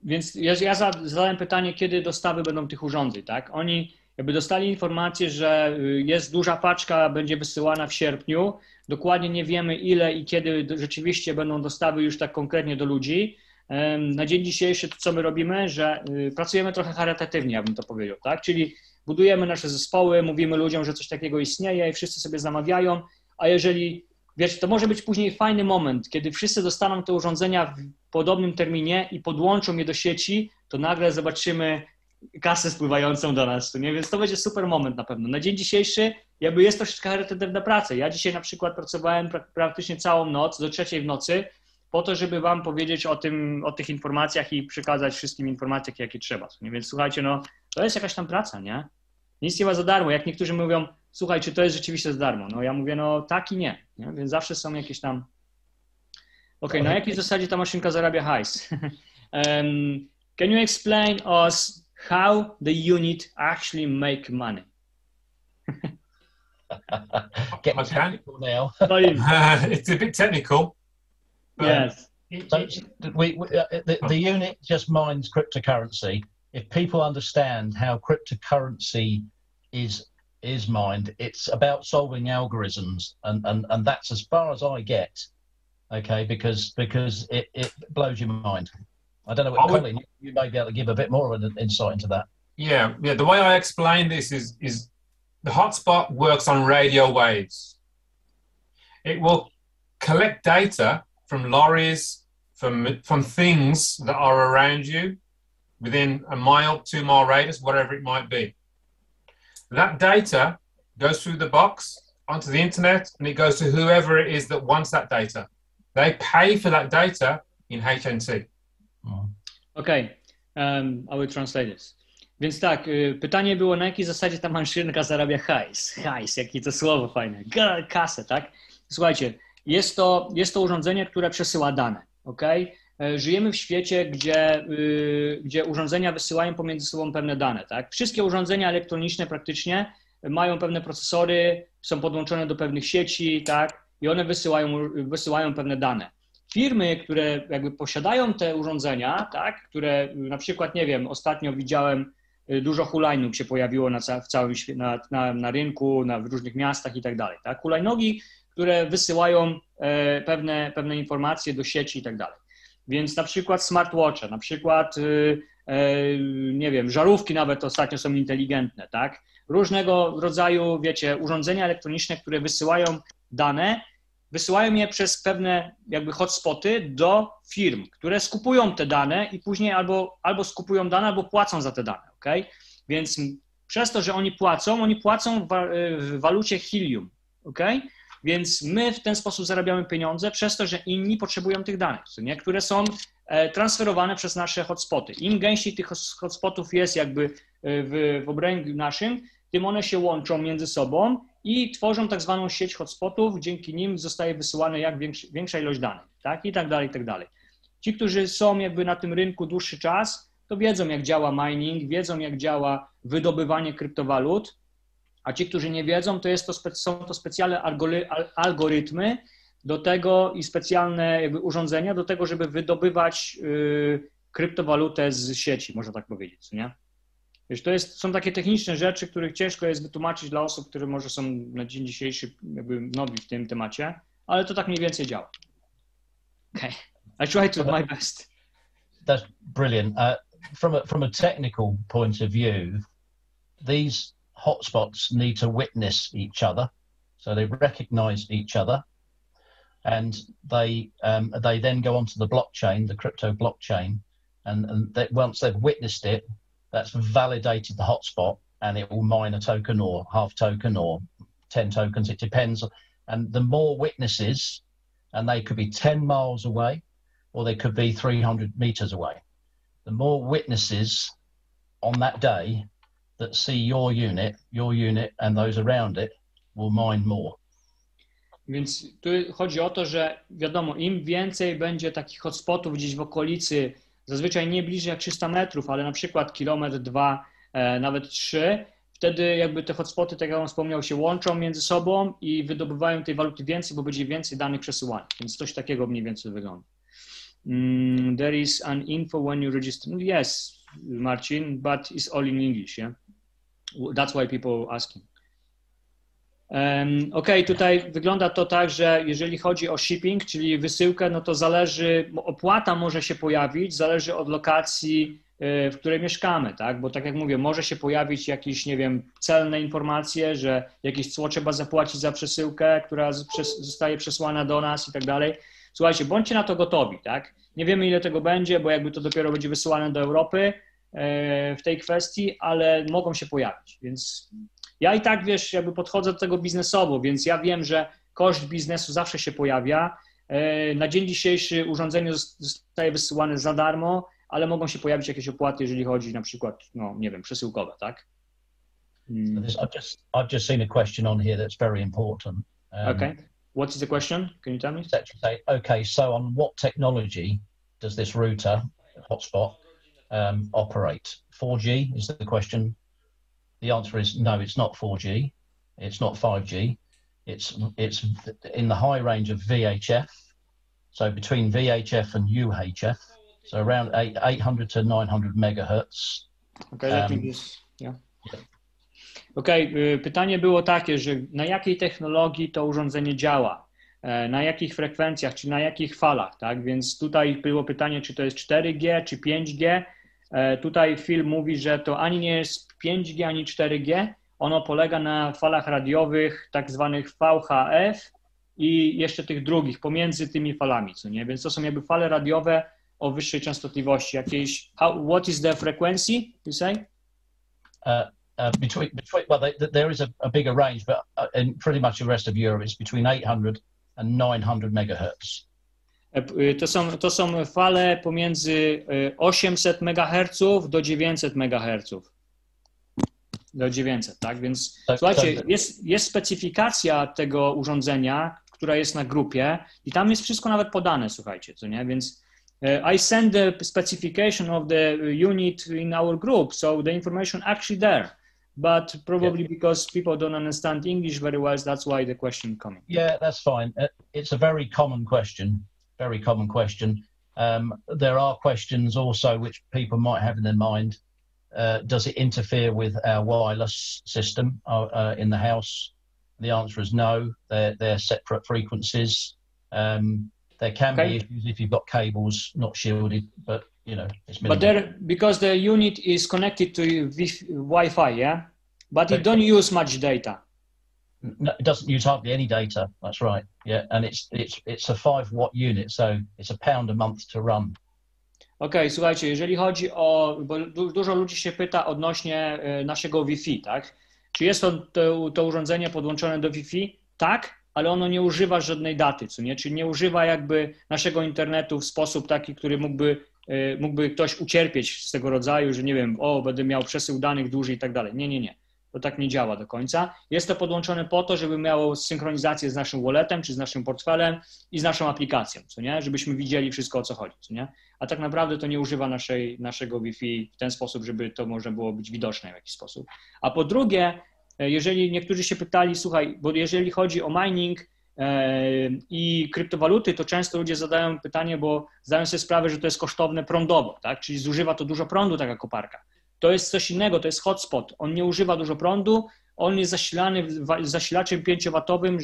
więc ja zadałem pytanie, kiedy dostawy będą tych urządzeń, tak? Oni jakby dostali informację, że jest duża paczka, będzie wysyłana w sierpniu. Dokładnie nie wiemy ile i kiedy rzeczywiście będą dostawy już tak konkretnie do ludzi. Na dzień dzisiejszy to, co my robimy, że pracujemy trochę charytatywnie, ja bym to powiedział, tak? Czyli budujemy nasze zespoły, mówimy ludziom, że coś takiego istnieje i wszyscy sobie zamawiają, a jeżeli, wiecie, to może być później fajny moment, kiedy wszyscy dostaną te urządzenia w podobnym terminie i podłączą je do sieci, to nagle zobaczymy kasę spływającą do nas, nie? Więc to będzie super moment na pewno. Na dzień dzisiejszy jakby jest troszeczkę charytatywna praca. Ja dzisiaj na przykład pracowałem praktycznie całą noc, do 3 w nocy, po to, żeby wam powiedzieć o tych informacjach i przekazać wszystkim informacje, jakie trzeba. Nie? Więc słuchajcie, no to jest jakaś tam praca, nie? Nic nie ma za darmo. Jak niektórzy mówią, słuchaj, czy to jest rzeczywiście za darmo? No ja mówię, no tak i nie. Więc zawsze są jakieś tam... Okej, na jakiej zasadzie ta maszynka zarabia hajs? Can you explain us how the unit actually make money? Getting technical now. It's a bit technical. Yes. So the unit just mines cryptocurrency. If people understand how cryptocurrency is mined, it's about solving algorithms, and that's as far as I get. Okay, because it blows your mind. I don't know what Colin, you may be able to give a bit more of an insight into that. Yeah. The way I explain this is the hotspot works on radio waves. It will collect data from lorries, from things that are around you within a mile, 2 mile radius, whatever it might be. That data goes through the box onto the internet, and it goes to whoever it is that wants that data. They pay for that data in HNT. Okay, I will translate this. Więc tak, pytanie było, na jakiej zasadzie ta maszynka zarabia hajs. Hajs, jakie to słowo fajne. Kasę, tak? Słuchajcie, jest to urządzenie, które przesyła dane, ok? Żyjemy w świecie, gdzie urządzenia wysyłają pomiędzy sobą pewne dane, tak? Wszystkie urządzenia elektroniczne praktycznie mają pewne procesory, są podłączone do pewnych sieci, tak? I one wysyłają pewne dane. Firmy, które jakby posiadają te urządzenia, tak? Które na przykład, nie wiem, ostatnio widziałem, dużo hulajnóg się pojawiło w całym na rynku, w różnych miastach i tak dalej, tak? Hulajnogi, które wysyłają pewne informacje do sieci i tak dalej. Więc na przykład smartwatche, na przykład, nie wiem, żarówki nawet ostatnio są inteligentne, tak? Różnego rodzaju, wiecie, urządzenia elektroniczne, które wysyłają dane, wysyłają je przez pewne jakby hotspoty do firm, które skupują te dane i później albo skupują dane, albo płacą za te dane, ok? Więc przez to, że oni płacą w walucie Helium, ok? Więc my w ten sposób zarabiamy pieniądze przez to, że inni potrzebują tych danych, nie? Które są transferowane przez nasze hotspoty. Im gęściej tych hotspotów jest jakby w obrębie naszym, tym one się łączą między sobą i tworzą tak zwaną sieć hotspotów, dzięki nim zostaje wysyłane jak większa ilość danych, tak? I tak dalej, i tak dalej. Ci, którzy są jakby na tym rynku dłuższy czas, to wiedzą, jak działa mining, wiedzą, jak działa wydobywanie kryptowalut, a ci, którzy nie wiedzą, są to specjalne algorytmy do tego i specjalne jakby urządzenia do tego, żeby wydobywać kryptowalutę z sieci, można tak powiedzieć, nie? Wiesz, są takie techniczne rzeczy, których ciężko jest wytłumaczyć dla osób, które może są na dzień dzisiejszy jakby nowi w tym temacie, ale to tak mniej więcej działa. Okay. I try to my best. That's brilliant. From a technical point of view, these hotspots need to witness each other, so they recognize each other, and they then go onto the blockchain, the crypto blockchain, and once they've witnessed it, that's validated the hotspot, and it will mine a token or half token or 10 tokens. It depends. And the more witnesses, and they could be 10 miles away, or they could be 300 meters away. The more witnesses on that day that see your unit and those around it will mine more. Więc tu chodzi o to, że wiadomo, im więcej będzie takich hotspotów gdzieś w okolicy, zazwyczaj nie bliżej jak 300 metrów, ale na przykład kilometr, 2, nawet 3, wtedy jakby te hotspoty, tak jak on wspomniał, się łączą między sobą i wydobywają tej waluty więcej, bo będzie więcej danych przesyłanych. Więc coś takiego mniej więcej wygląda. There is an info when you register. Yes, Marcin, but it's all in English, yeah? That's why people asking. Okej, tutaj wygląda to tak, że jeżeli chodzi o shipping, czyli wysyłkę, no to zależy, opłata może się pojawić, zależy od lokacji, w której mieszkamy, tak? Bo tak jak mówię, może się pojawić jakieś, nie wiem, celne informacje, że jakieś cło trzeba zapłacić za przesyłkę, która zostaje przesłana do nas i tak dalej. Słuchajcie, bądźcie na to gotowi, tak? Nie wiemy, ile tego będzie, bo jakby to dopiero będzie wysyłane do Europy w tej kwestii, ale mogą się pojawić, więc ja i tak, wiesz, jakby podchodzę do tego biznesowo, więc ja wiem, że koszt biznesu zawsze się pojawia. Na dzień dzisiejszy urządzenie zostaje wysyłane za darmo, ale mogą się pojawić jakieś opłaty, jeżeli chodzi na przykład, no nie wiem, przesyłkowe, tak? I've just seen a question on here that's very important. Okay. What is the question? Can you tell me? Okay, so on what technology does this router, hotspot, operate? 4G is the question. The answer is no, it's not 4G. It's not 5G. It's in the high range of VHF. So between VHF and UHF. So around 800 to 900 megahertz. Okay, let me just, yeah. Okej, pytanie było takie, że na jakiej technologii to urządzenie działa, na jakich frekwencjach, czy na jakich falach, tak? Więc tutaj było pytanie, czy to jest 4G, czy 5G. Tutaj Phil mówi, że to ani nie jest 5G, ani 4G. Ono polega na falach radiowych, tak zwanych VHF i jeszcze tych drugich, pomiędzy tymi falami, co nie? Więc to są jakby fale radiowe o wyższej częstotliwości. Jakieś, what is the frequency, you say? Between well, there is a bigger range, but in pretty much the rest of Europe, it's between 800 and 900 megahertz. To są fale pomiędzy 800 MHz do 900 MHz. Do 900, tak? Więc słuchajcie, jest specyfikacja tego urządzenia, która jest na grupie i tam jest wszystko nawet podane, słuchajcie, co nie? Więc I send the specification of the unit in our group, so the information actually there. But probably because people don't understand English very well, that's why the question coming. Yeah, that's fine. It's a very common question. Very common question. There are questions also which people might have in their mind. Does it interfere with our wireless system in the house? The answer is no. They're separate frequencies. There can be issues if you've got cables not shielded, but you know, it's minimal. But because the unit is connected to Wi-Fi, yeah, but it don't use much data. No, it doesn't use hardly any data. That's right. Yeah, and it's a 5-watt unit, so it's £1 a month to run. Okej, słuchajcie, jeżeli chodzi o, bo dużo ludzi się pyta odnośnie naszego Wi-Fi, tak? Czy jest to urządzenie podłączone do Wi-Fi? Tak, ale ono nie używa żadnej daty, co nie? Czyli nie używa jakby naszego internetu w sposób taki, który mógłby ktoś ucierpieć z tego rodzaju, że nie wiem, będę miał przesył danych dłużej i tak dalej. Nie. To tak nie działa do końca. Jest to podłączone po to, żeby miało synchronizację z naszym walletem, czy z naszym portfelem i z naszą aplikacją, co nie? Żebyśmy widzieli wszystko, o co chodzi, co nie? A tak naprawdę to nie używa naszego Wi-Fi w ten sposób, żeby to można było być widoczne w jakiś sposób. A po drugie, jeżeli niektórzy się pytali, słuchaj, bo jeżeli chodzi o mining i kryptowaluty, to często ludzie zadają pytanie, bo zdają sobie sprawę, że to jest kosztowne prądowo, tak? Czyli zużywa to dużo prądu, taka koparka. To jest coś innego, to jest hotspot. On nie używa dużo prądu, on jest zasilany zasilaczem 5-watowym,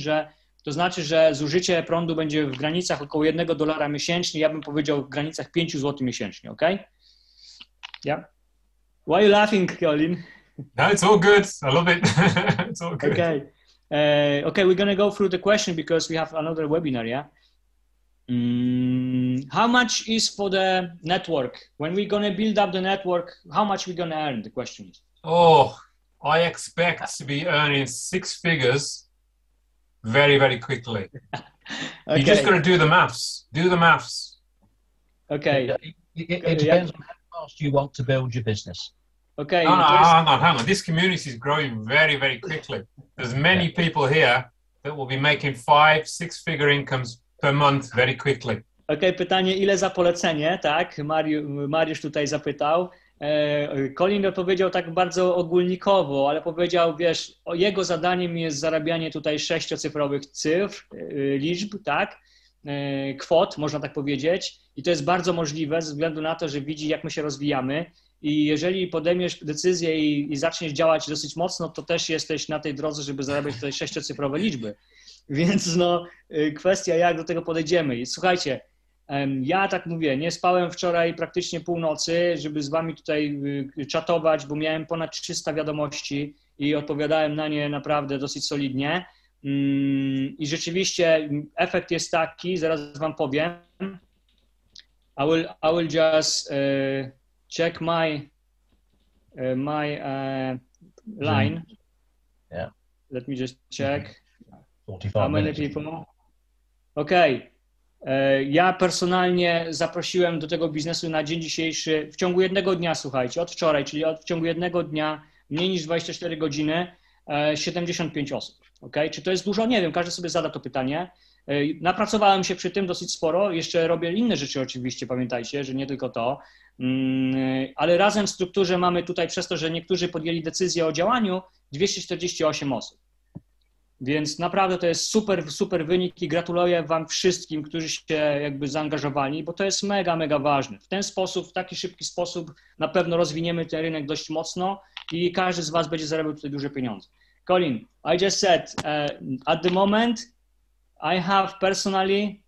to znaczy, że zużycie prądu będzie w granicach około $1 miesięcznie, ja bym powiedział w granicach 5 zł miesięcznie, ok? Yeah? Why are you laughing, Colin? No, it's all good. I love it. It's all good. Okay, we're going to go through the question because we have another webinar, yeah? How much is for the network? When we're going to build up the network, how much we're going to earn? The question is. Oh, I expect to be earning 6 figures very, very quickly. Okay. You just got to do the maths. Do the maths. Okay. It depends on how fast you want to build your business. Okay. No, hang on. This community is growing very, very quickly. There's many people here that will be making 5, 6-figure incomes per month very quickly. Okay, pytanie, ile za polecenie, tak? Mariusz tutaj zapytał. Colin odpowiedział tak bardzo ogólnikowo, ale powiedział, wiesz, jego zadaniem jest zarabianie tutaj 6-cyfrowych cyfr, liczb, tak? Kwot, można tak powiedzieć. I to jest bardzo możliwe ze względu na to, że widzi, jak my się rozwijamy. I jeżeli podejmiesz decyzję i zaczniesz działać dosyć mocno, to też jesteś na tej drodze, żeby zarabiać tutaj 6-cyfrowe liczby. Więc no, kwestia, jak do tego podejdziemy. I słuchajcie, ja tak mówię, nie spałem wczoraj praktycznie północy, żeby z wami tutaj czatować, bo miałem ponad 300 wiadomości i odpowiadałem na nie naprawdę dosyć solidnie. I rzeczywiście efekt jest taki, zaraz wam powiem. I will just check my line. Yeah. Let me just check. 45 How many minutes. people? Okay. Ja personalnie zaprosiłem do tego biznesu na dzień dzisiejszy, w ciągu jednego dnia, słuchajcie, od wczoraj, czyli w ciągu jednego dnia, mniej niż 24 godziny, 75 osób. Okay? Czy to jest dużo? Nie wiem, każdy sobie zada to pytanie. Napracowałem się przy tym dosyć sporo, jeszcze robię inne rzeczy oczywiście, pamiętajcie, że nie tylko to, ale razem w strukturze mamy tutaj, przez to, że niektórzy podjęli decyzję o działaniu, 248 osób. Więc naprawdę to jest super, super wynik i gratuluję wam wszystkim, którzy się jakby zaangażowali, bo to jest mega, mega ważne. W ten sposób, w taki szybki sposób na pewno rozwiniemy ten rynek dość mocno i każdy z was będzie zarabiał tutaj duże pieniądze. Colin, I just said, at the moment, I have personally,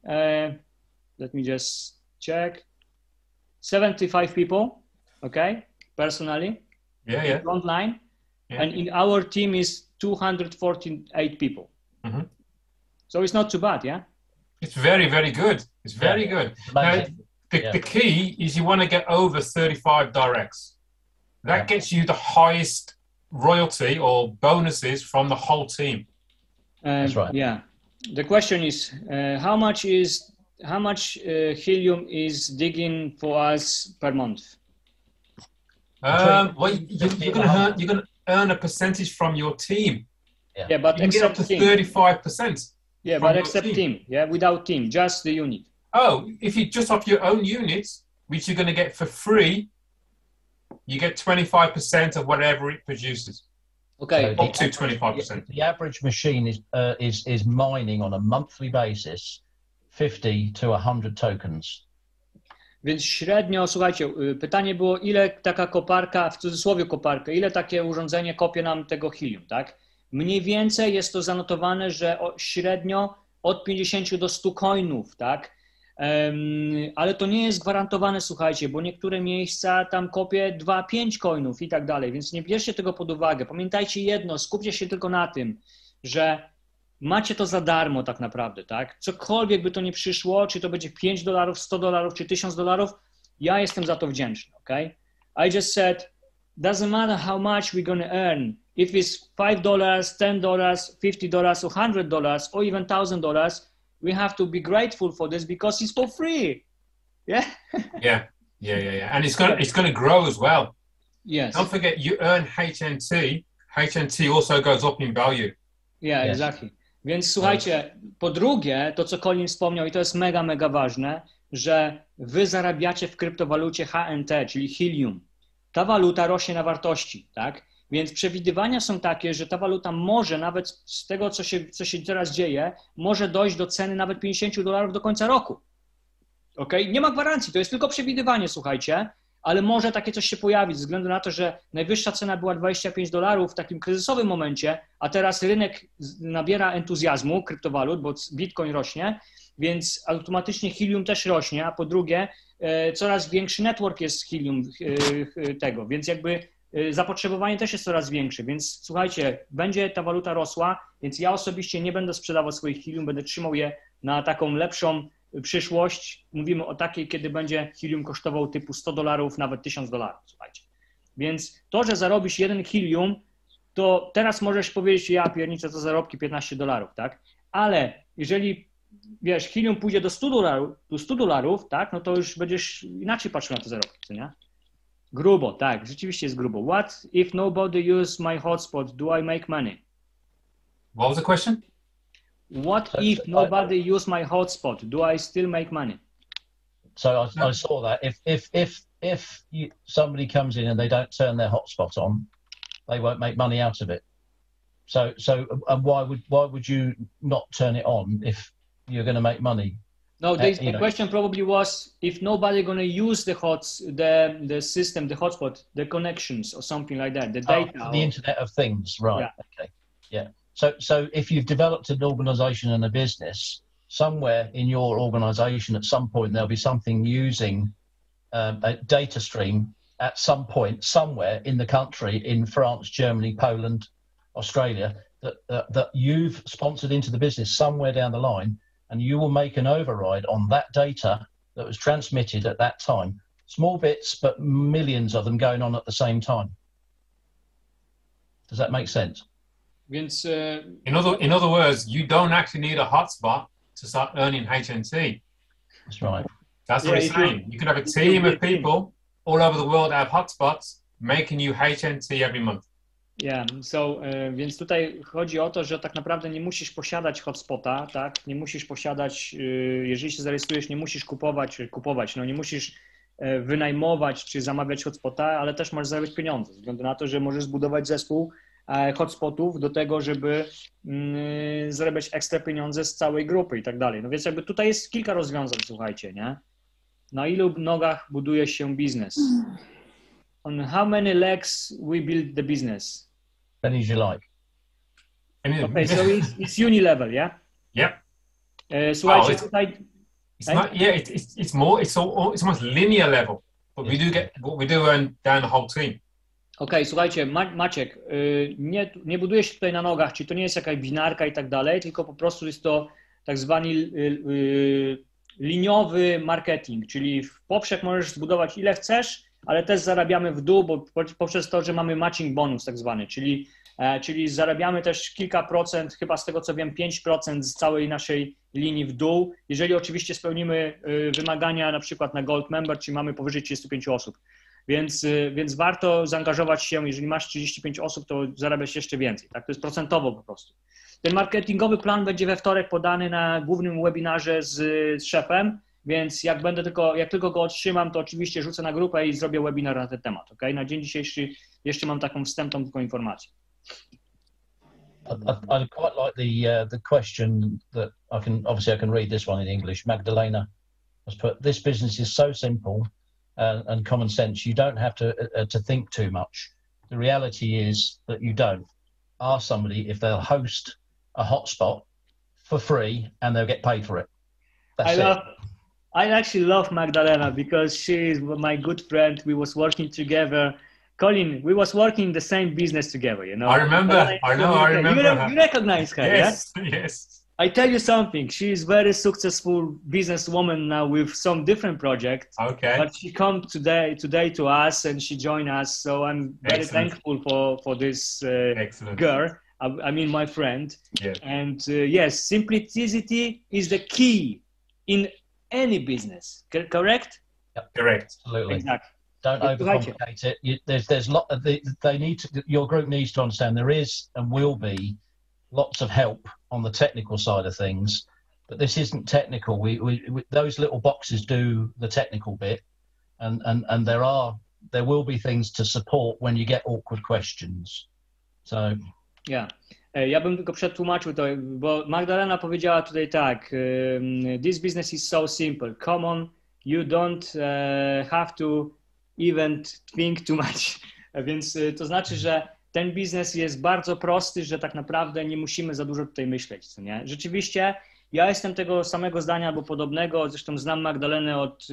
let me just check, 75 people, okay, personally, Yeah. frontline, Yeah. and in our team is 248 people. Mhm. So it's not too bad, yeah? It's very, very good. It's very good. Now, Amazing. the key is you want to get over 35 directs. That gets you the highest royalty or bonuses from the whole team. That's right. Yeah. The question is, how much Helium is digging for us per month? Well, you're going to earn a percentage from your team. Yeah, but You can get up except to team. 35%. Yeah, from but your except team. Yeah, without team, just the unit. Oh, if you just off your own units, which you're going to get for free, you get 25% of whatever it produces. Okay. Up to 25%. The average machine is mining on a monthly basis 50 to 100 tokens. Więc średnio, słuchajcie, pytanie było, ile taka koparka, w cudzysłowie koparka, ile takie urządzenie kopie nam tego Helium, tak? Mniej więcej jest to zanotowane, że średnio od 50 do 100 coinów, tak? Ale to nie jest gwarantowane, słuchajcie, bo niektóre miejsca tam kopie 2-5 coinów i tak dalej, więc nie bierzcie tego pod uwagę. Pamiętajcie jedno, skupcie się tylko na tym, że macie to za darmo tak naprawdę, tak? Cokolwiek by to nie przyszło, czy to będzie $5, $100, czy $1000, ja jestem za to wdzięczny, okay? I just said, doesn't matter how much we're gonna earn. If it's $5, $10, $50, or $100, or even $1,000, we have to be grateful for this because it's for free. Yeah? Yeah. And it's going to grow as well. Yes. Don't forget, you earn HNT. HNT also goes up in value. Yeah, Yes. exactly. Więc słuchajcie, po drugie, to co Colin wspomniał i to jest mega, mega ważne, że wy zarabiacie w kryptowalucie HNT, czyli Helium. Ta waluta rośnie na wartości, tak? Więc przewidywania są takie, że ta waluta może nawet z tego, co się teraz dzieje, może dojść do ceny nawet $50 do końca roku. Okay? Nie ma gwarancji, to jest tylko przewidywanie, słuchajcie, ale może takie coś się pojawić, ze względu na to, że najwyższa cena była $25 w takim kryzysowym momencie, a teraz rynek nabiera entuzjazmu kryptowalut, bo Bitcoin rośnie, więc automatycznie Helium też rośnie, a po drugie coraz większy network jest Helium tego, więc jakby zapotrzebowanie też jest coraz większe, więc słuchajcie, będzie ta waluta rosła, więc ja osobiście nie będę sprzedawał swoich Helium, będę trzymał je na taką lepszą przyszłość, mówimy o takiej, kiedy będzie Helium kosztował typu $100, nawet $1000, słuchajcie. Więc to, że zarobisz jeden Helium, to teraz możesz powiedzieć, ja pierniczę, to zarobki $15, tak? Ale jeżeli, wiesz, Helium pójdzie do $100, tak? No to już będziesz inaczej patrzył na te zarobki, co nie? Grubo, tak, rzeczywiście jest grubo. What if nobody use my hotspot? Do I make money? What was the question? What if nobody use my hotspot? Do I still make money? So I saw that if somebody comes in and they don't turn their hotspot on, they won't make money out of it. So and why would you not turn it on if you're going to make money? No, the question probably was if nobody going to use the system, the hotspot, the connections or something like that, the data. The Internet of Things, right? Yeah. Okay, yeah. So if you've developed an organization and a business, somewhere in your organization at some point there'll be something using a data stream at some point somewhere in the country, in France, Germany, Poland, Australia, that you've sponsored into the business somewhere down the line, and you will make an override on that data that was transmitted at that time. Small bits, but millions of them going on at the same time. Does that make sense? Więc, in other words, you don't actually need a hotspot to start earning HNT. That's right. That's what it's saying. You can have a team of people all over the world that have hotspots making you HNT every month. Yeah, so, więc tutaj chodzi o to, że tak naprawdę nie musisz posiadać hotspota, tak? Nie musisz posiadać, jeżeli się zarejestrujesz, nie musisz kupować, no nie musisz wynajmować czy zamawiać hotspota, ale też możesz zarabiać pieniądze, ze względu na to, że możesz zbudować zespół hotspotów do tego, żeby zarabiać ekstra pieniądze z całej grupy i tak dalej. No więc jakby tutaj jest kilka rozwiązań, słuchajcie, nie? Na ilu nogach buduje się biznes? On how many legs we build the business? Any as you like. Okay, so it's unilevel, yeah? Yep. Słuchajcie, tutaj... It's not, yeah, it's almost linear level, but we do earn down the whole team. Okej, słuchajcie, Maciek, nie buduje się tutaj na nogach, czyli to nie jest jakaś binarka i tak dalej, tylko po prostu jest to tak zwany liniowy marketing, czyli w poprzek możesz zbudować ile chcesz, ale też zarabiamy w dół, bo poprzez to, że mamy matching bonus tak zwany, czyli zarabiamy też kilka procent, chyba z tego co wiem 5% z całej naszej linii w dół, jeżeli oczywiście spełnimy wymagania na przykład na Gold Member, czyli mamy powyżej 35 osób. Więc warto zaangażować się, jeżeli masz 35 osób, to zarabiasz jeszcze więcej, tak? To jest procentowo po prostu. Ten marketingowy plan będzie we wtorek podany na głównym webinarze z szefem, więc jak tylko go otrzymam, to oczywiście rzucę na grupę i zrobię webinar na ten temat, ok? Na dzień dzisiejszy jeszcze mam taką wstępną tylko informację. I quite like the question that I can read this one in English. Magdalena has put, this business is so simple and common sense. You don't have to think too much. The reality is that you don't. Ask somebody if they'll host a hotspot for free and they'll get paid for it. I actually love Magdalena because she is my good friend. We was working together. Colin, we was working in the same business together, you know. I remember. You recognize her, yes, yeah? Yes. I tell you something. She is very successful businesswoman now with some different projects. Okay. But she come today to us and she joined us. So I'm very thankful for this girl. I mean, my friend. Yeah. And yes, simplicity is the key in any business. Correct? Yep. Correct. Absolutely. Exactly. Don't overcomplicate it. There's lot of your group needs to understand there is and will be lots of help on the technical side of things, but this isn't technical. We those little boxes do the technical bit, and there will be things to support when you get awkward questions. So yeah. Ja bym tylko przetłumaczył to, bo Magdalena powiedziała tutaj tak, this business is so simple, come on, you don't have to even think too much, więc to znaczy, że ten biznes jest bardzo prosty, że tak naprawdę nie musimy za dużo tutaj myśleć, co nie? Rzeczywiście ja jestem tego samego zdania albo podobnego, zresztą znam Magdalenę od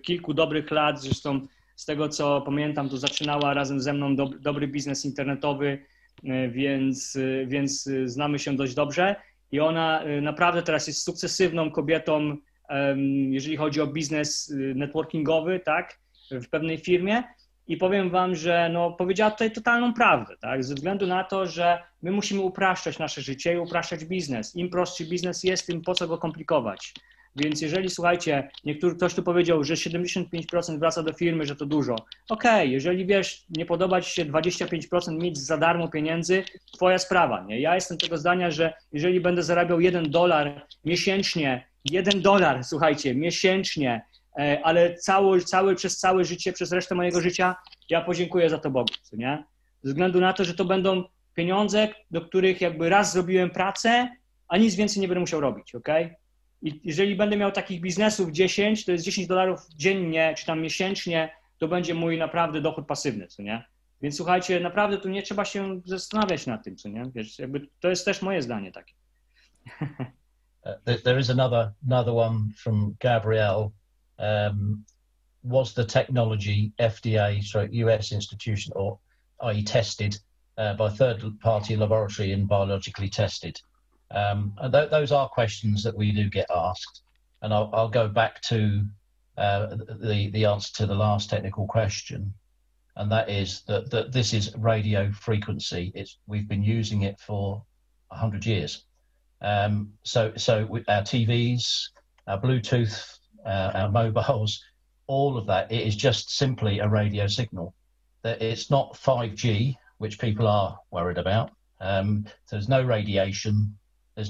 kilku dobrych lat, zresztą z tego co pamiętam, to zaczynała razem ze mną dobry biznes internetowy, więc znamy się dość dobrze i ona naprawdę teraz jest sukcesywną kobietą, jeżeli chodzi o biznes networkingowy, tak, w pewnej firmie. I powiem wam, że no, powiedziała tutaj totalną prawdę, tak? Ze względu na to, że my musimy upraszczać nasze życie i upraszczać biznes. Im prostszy biznes jest, tym po co go komplikować. Więc jeżeli, słuchajcie, ktoś tu powiedział, że 75% wraca do firmy, że to dużo. Okej, jeżeli wiesz, nie podoba ci się 25% mieć za darmo pieniędzy, twoja sprawa, nie? Ja jestem tego zdania, że jeżeli będę zarabiał $1 miesięcznie, $1, słuchajcie, miesięcznie, ale przez całe życie, przez resztę mojego życia, ja podziękuję za to Bogu, co nie? Ze względu na to, że to będą pieniądze, do których jakby raz zrobiłem pracę, a nic więcej nie będę musiał robić, okej? I jeżeli będę miał takich biznesów 10, to jest $10 dziennie, czy tam miesięcznie, to będzie mój naprawdę dochód pasywny, co nie? Więc słuchajcie, naprawdę tu nie trzeba się zastanawiać nad tym, co nie? Wiesz, jakby to jest też moje zdanie takie. There is another one from Gabrielle. Was the technology FDA/US institution, or i.e. tested by third-party laboratory and biologically tested? And those are questions that we do get asked. And I'll go back to the answer to the last technical question, and that is that this is radio frequency. We've been using it for 100 years. So with our TVs, our Bluetooth, our mobiles, all of that, it is just simply a radio signal. It's not 5G, which people are worried about. There's no radiation. It's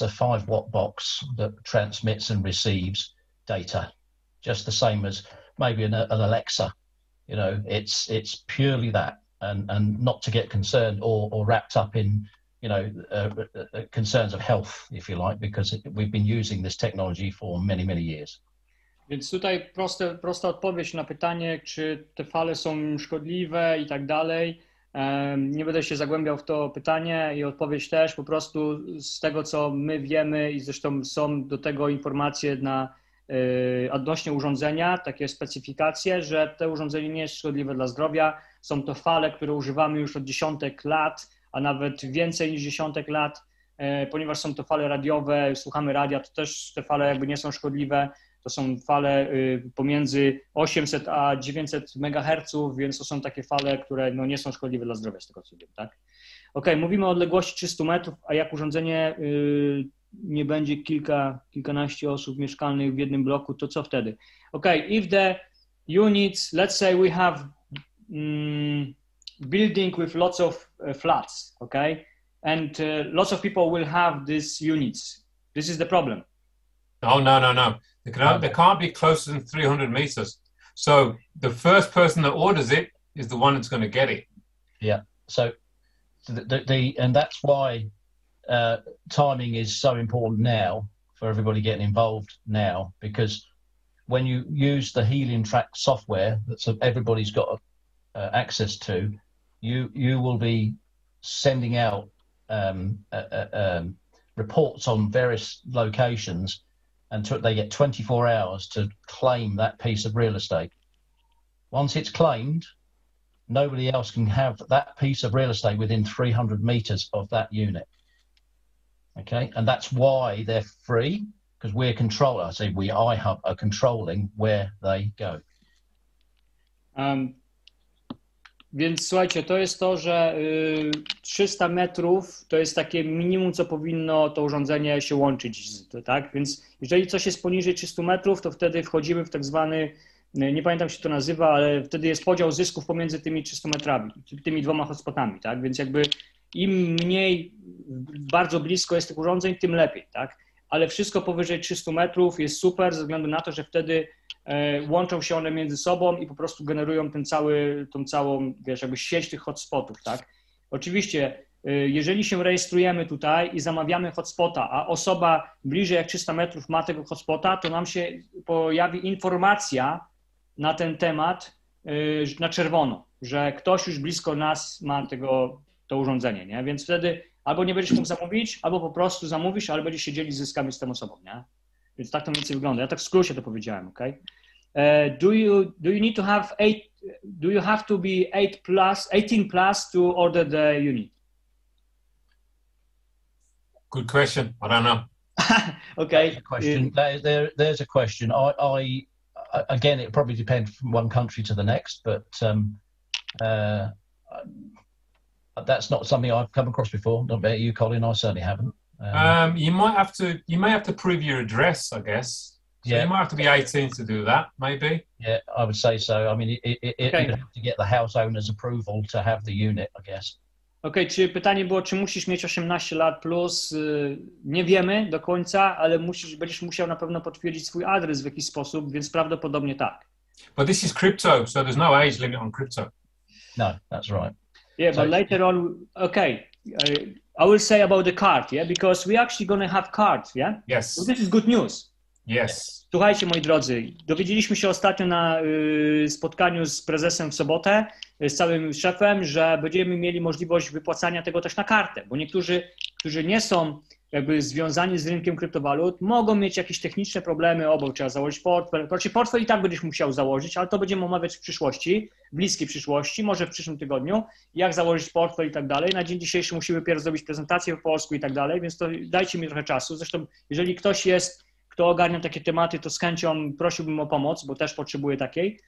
a 5-watt box that transmits and receives data, just the same as maybe an Alexa. You know, it's purely that, and not to get concerned or wrapped up in, you know, concerns of health, if you like, because we've been using this technology for many, many years. Więc tutaj prosta odpowiedź na pytanie, czy te fale są szkodliwe i tak dalej. Nie będę się zagłębiał w to pytanie i odpowiedź też, po prostu z tego, co my wiemy i zresztą są do tego informacje odnośnie urządzenia, takie specyfikacje, że to urządzenie nie jest szkodliwe dla zdrowia. Są to fale, które używamy już od dziesiątek lat, a nawet więcej niż dziesiątek lat, ponieważ są to fale radiowe, słuchamy radia, to też te fale jakby nie są szkodliwe. To są fale pomiędzy 800 a 900 MHz, więc to są takie fale, które no, nie są szkodliwe dla zdrowia, z tego co wiem, tak? Okej, mówimy o odległości 300 metrów, a jak urządzenie nie będzie kilkanaście osób mieszkalnych w jednym bloku, to co wtedy? Okej, if the units, let's say we have building with lots of flats, okay? And lots of people will have these units. This is the problem. No. They can't be closer than 300 meters. So the first person that orders it is the one that's going to get it. Yeah. So and that's why timing is so important now for everybody getting involved now, because when you use the Helium track software that everybody's got access to, you will be sending out reports on various locations, and they get 24 hours to claim that piece of real estate. Once it's claimed, nobody else can have that piece of real estate within 300 meters of that unit. Okay, and that's why they're free, because we're iHub are controlling where they go. Więc słuchajcie, to jest to, że 300 metrów to jest takie minimum, co powinno to urządzenie się łączyć, tak? Więc jeżeli coś jest poniżej 300 metrów, to wtedy wchodzimy w tak zwany, nie pamiętam jak się to nazywa, ale wtedy jest podział zysków pomiędzy tymi 300 metrami, tymi dwoma hotspotami, tak? Więc jakby im mniej bardzo blisko jest tych urządzeń, tym lepiej, tak? Ale wszystko powyżej 300 metrów jest super ze względu na to, że wtedy łączą się one między sobą i po prostu generują tą całą, wiesz, jakby sieć tych hotspotów, tak? Oczywiście, jeżeli się rejestrujemy tutaj i zamawiamy hotspota, a osoba bliżej jak 300 metrów ma tego hotspota, to nam się pojawi informacja na ten temat na czerwono, że ktoś już blisko nas ma to urządzenie, nie? Więc wtedy albo nie będziesz mógł zamówić, albo po prostu zamówisz, ale będziesz się dzielić zyskami z tą osobą, nie? Więc tak to mniej więcej wygląda. Ja tak w skrócie to powiedziałem, okay? Do you need to have do you have to be 18 plus to order the unit? Good question. I don't know. Okay. There's a question. I again, it probably depends from one country to the next, but that's not something I've come across before. Not about you, Colin. I certainly haven't. You may have to prove your address, I guess. So Yeah. you might have to be 18 to do that, maybe. Yeah, I would say so. I mean, you have to get the house owner's approval to have the unit, I guess. Okej, czy pytanie było, czy musisz mieć 18 lat plus? Nie wiemy do końca, ale będziesz musiał na pewno potwierdzić swój adres w jakiś sposób, więc prawdopodobnie tak. But this is crypto, so there's no age limit on crypto. No, that's right. Yeah, but later on, okay, I will say about the card, yeah, because we actually gonna have cards, yeah? Yes. So this is good news. Yes. Słuchajcie, moi drodzy, dowiedzieliśmy się ostatnio na spotkaniu z prezesem w sobotę, z całym szefem, że będziemy mieli możliwość wypłacania tego też na kartę, bo niektórzy, którzy nie są jakby związani z rynkiem kryptowalut, mogą mieć jakieś techniczne problemy, bo trzeba założyć portfel. Znaczy portfel i tak będziesz musiał założyć, ale to będziemy omawiać w przyszłości, w bliskiej przyszłości, może w przyszłym tygodniu, jak założyć portfel i tak dalej. Na dzień dzisiejszy musimy dopiero zrobić prezentację po polsku i tak dalej, więc to dajcie mi trochę czasu. Zresztą, jeżeli ktoś jest, kto ogarnia takie tematy, to z chęcią prosiłbym o pomoc, bo też potrzebuję takiej.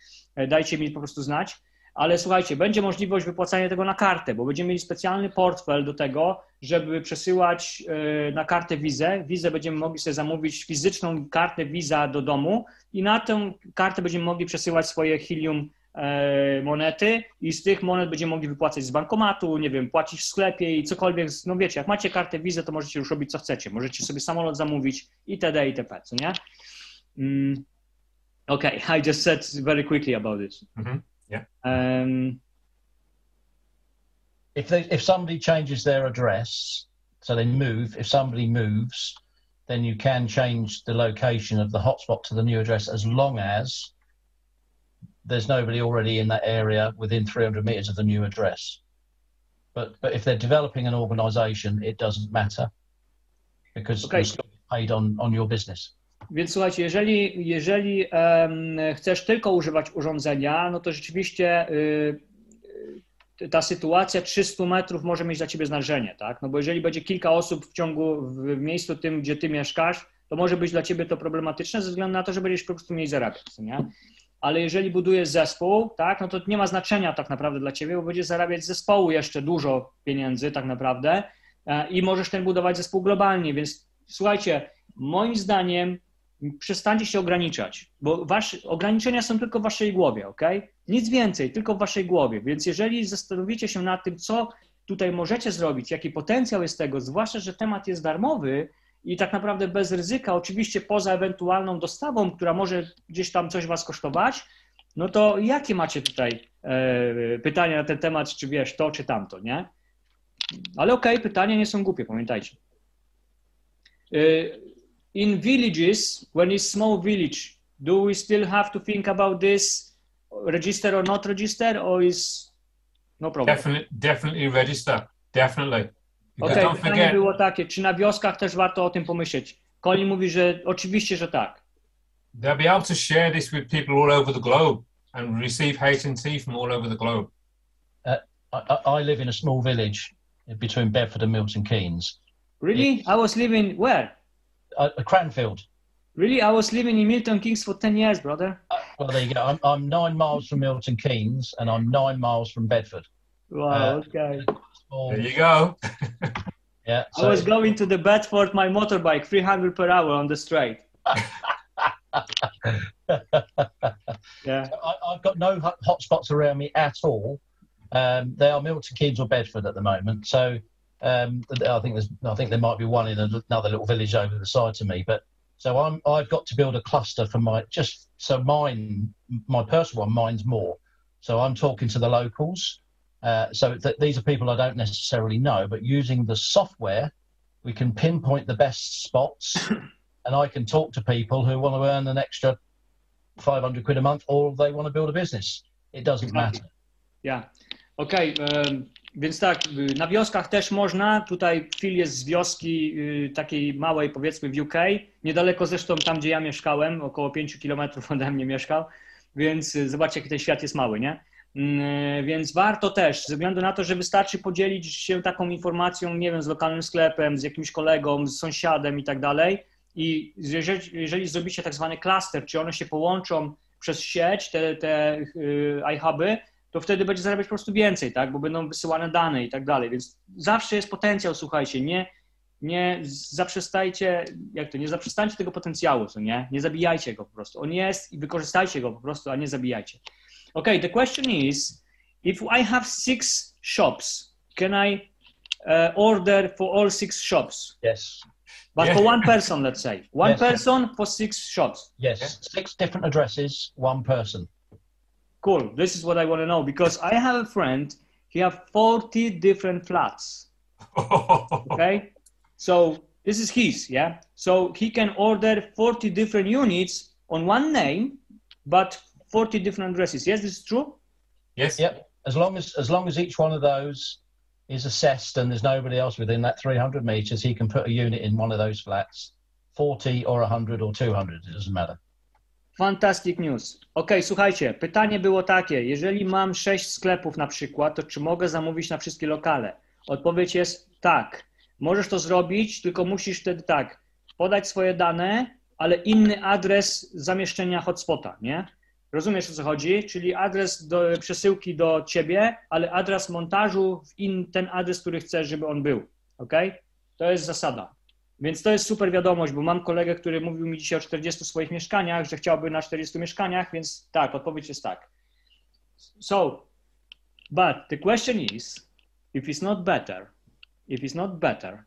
Dajcie mi po prostu znać. Ale słuchajcie, będzie możliwość wypłacania tego na kartę, bo będziemy mieli specjalny portfel do tego, żeby przesyłać na kartę Vizę. Vizę będziemy mogli sobie zamówić fizyczną kartę Visa do domu i na tę kartę będziemy mogli przesyłać swoje Helium monety i z tych monet będziemy mogli wypłacać z bankomatu, nie wiem, płacić w sklepie i cokolwiek. No wiecie, jak macie kartę Visa, to możecie już robić co chcecie. Możecie sobie samolot zamówić itd., itp., co nie? Okay, I just said very quickly about this. Mm-hmm. Yeah. If somebody changes their address, so they move, if somebody moves, then you can change the location of the hotspot to the new address as long as there's nobody already in that area within 300 meters of the new address. But if they're developing an organization, it doesn't matter because you're still paid on your business. Więc słuchajcie, jeżeli chcesz tylko używać urządzenia, no to rzeczywiście ta sytuacja 300 metrów może mieć dla ciebie znaczenie, tak? No bo jeżeli będzie kilka osób w miejscu tym, gdzie ty mieszkasz, to może być dla ciebie to problematyczne ze względu na to, że będziesz po prostu mniej zarabiać, nie? Ale jeżeli budujesz zespół, tak, no to nie ma znaczenia tak naprawdę dla ciebie, bo będziesz zarabiać z zespołu jeszcze dużo pieniędzy tak naprawdę i możesz ten budować zespół globalnie, więc słuchajcie, moim zdaniem przestańcie się ograniczać, bo ograniczenia są tylko w waszej głowie, ok? Nic więcej, tylko w waszej głowie, więc jeżeli zastanowicie się nad tym, co tutaj możecie zrobić, jaki potencjał jest tego, zwłaszcza, że temat jest darmowy i tak naprawdę bez ryzyka, oczywiście poza ewentualną dostawą, która może gdzieś tam coś was kosztować, no to jakie macie tutaj pytania na ten temat, czy wiesz to, czy tamto, nie? Ale okej, pytania nie są głupie, pamiętajcie. In villages, when it's small village, do we still have to think about this, register or not register, or is no problem? Definitely register, definitely. Okej, pytanie było takie, czy na wioskach też warto o tym pomyśleć? Colin mówi, że oczywiście, że tak. They'll be able to share this with people all over the globe and receive HNT from all over the globe. I live in a small village between Bedford and Milton Keynes. Really? I was living where? Cranfield. Really? I was living in Milton Keynes for 10 years, brother. Well, there you go. I'm 9 miles from Milton Keynes and I'm 9 miles from Bedford. Wow, okay. There you go. Yeah. So I was going to the Bedford, my motorbike, 300 per hour on the straight. Yeah. So I've got no hotspots around me at all. They are Milton Keynes or Bedford at the moment. So I think there might be one in another little village over the side to me. But so I've got to build a cluster for my personal one, mine's more. So I'm talking to the locals. So these are people I don't necessarily know, but using the software, we can pinpoint the best spots and I can talk to people who want to earn an extra 500 quid a month or they want to build a business. It doesn't matter. Yeah. Okej, więc tak, na wioskach też można. Tutaj Phil jest z wioski takiej małej, powiedzmy w UK, niedaleko zresztą tam, gdzie ja mieszkałem, około 5 kilometrów ode mnie mieszkał, więc zobaczcie, jaki ten świat jest mały, nie? Więc warto też, ze względu na to, że wystarczy podzielić się taką informacją, nie wiem, z lokalnym sklepem, z jakimś kolegą, z sąsiadem i tak dalej, i jeżeli zrobicie tak zwany cluster, czy one się połączą przez sieć, te iHuby, to wtedy będzie zarabiać po prostu więcej, tak? Bo będą wysyłane dane i tak dalej, więc zawsze jest potencjał, słuchajcie, nie zaprzestajcie, nie zaprzestańcie tego potencjału, co nie? Nie zabijajcie go po prostu. On jest i wykorzystajcie go po prostu, a nie zabijajcie. Okay, the question is, if I have 6 shops, can I order for all 6 shops? Yes. But Yeah. for one person, let's say. One Yes. person for 6 shops. Yes. 6 different addresses, one person. Cool. This is what I want to know because I have a friend, he have 40 different flats. Okay? So this is his, yeah? So he can order 40 different units on one name, but 40 different addresses. Yes, this is true? Yes. Yep. As long as each one of those is assessed and there's nobody else within that 300 meters, he can put a unit in one of those flats, 40 or 100 or 200, it doesn't matter. Fantastic news. Okej, słuchajcie, pytanie było takie, jeżeli mam 6 sklepów na przykład, to czy mogę zamówić na wszystkie lokale? Odpowiedź jest tak. Możesz to zrobić, tylko musisz wtedy tak, podać swoje dane, ale inny adres zamieszczenia hotspota, nie? Rozumiesz, o co chodzi? Czyli adres do przesyłki do ciebie, ale adres montażu w ten adres, który chcesz, żeby on był. Ok? To jest zasada. Więc to jest super wiadomość, bo mam kolegę, który mówił mi dzisiaj o 40 swoich mieszkaniach, że chciałby na 40 mieszkaniach, więc tak, odpowiedź jest tak. So, but the question is, if it's not better,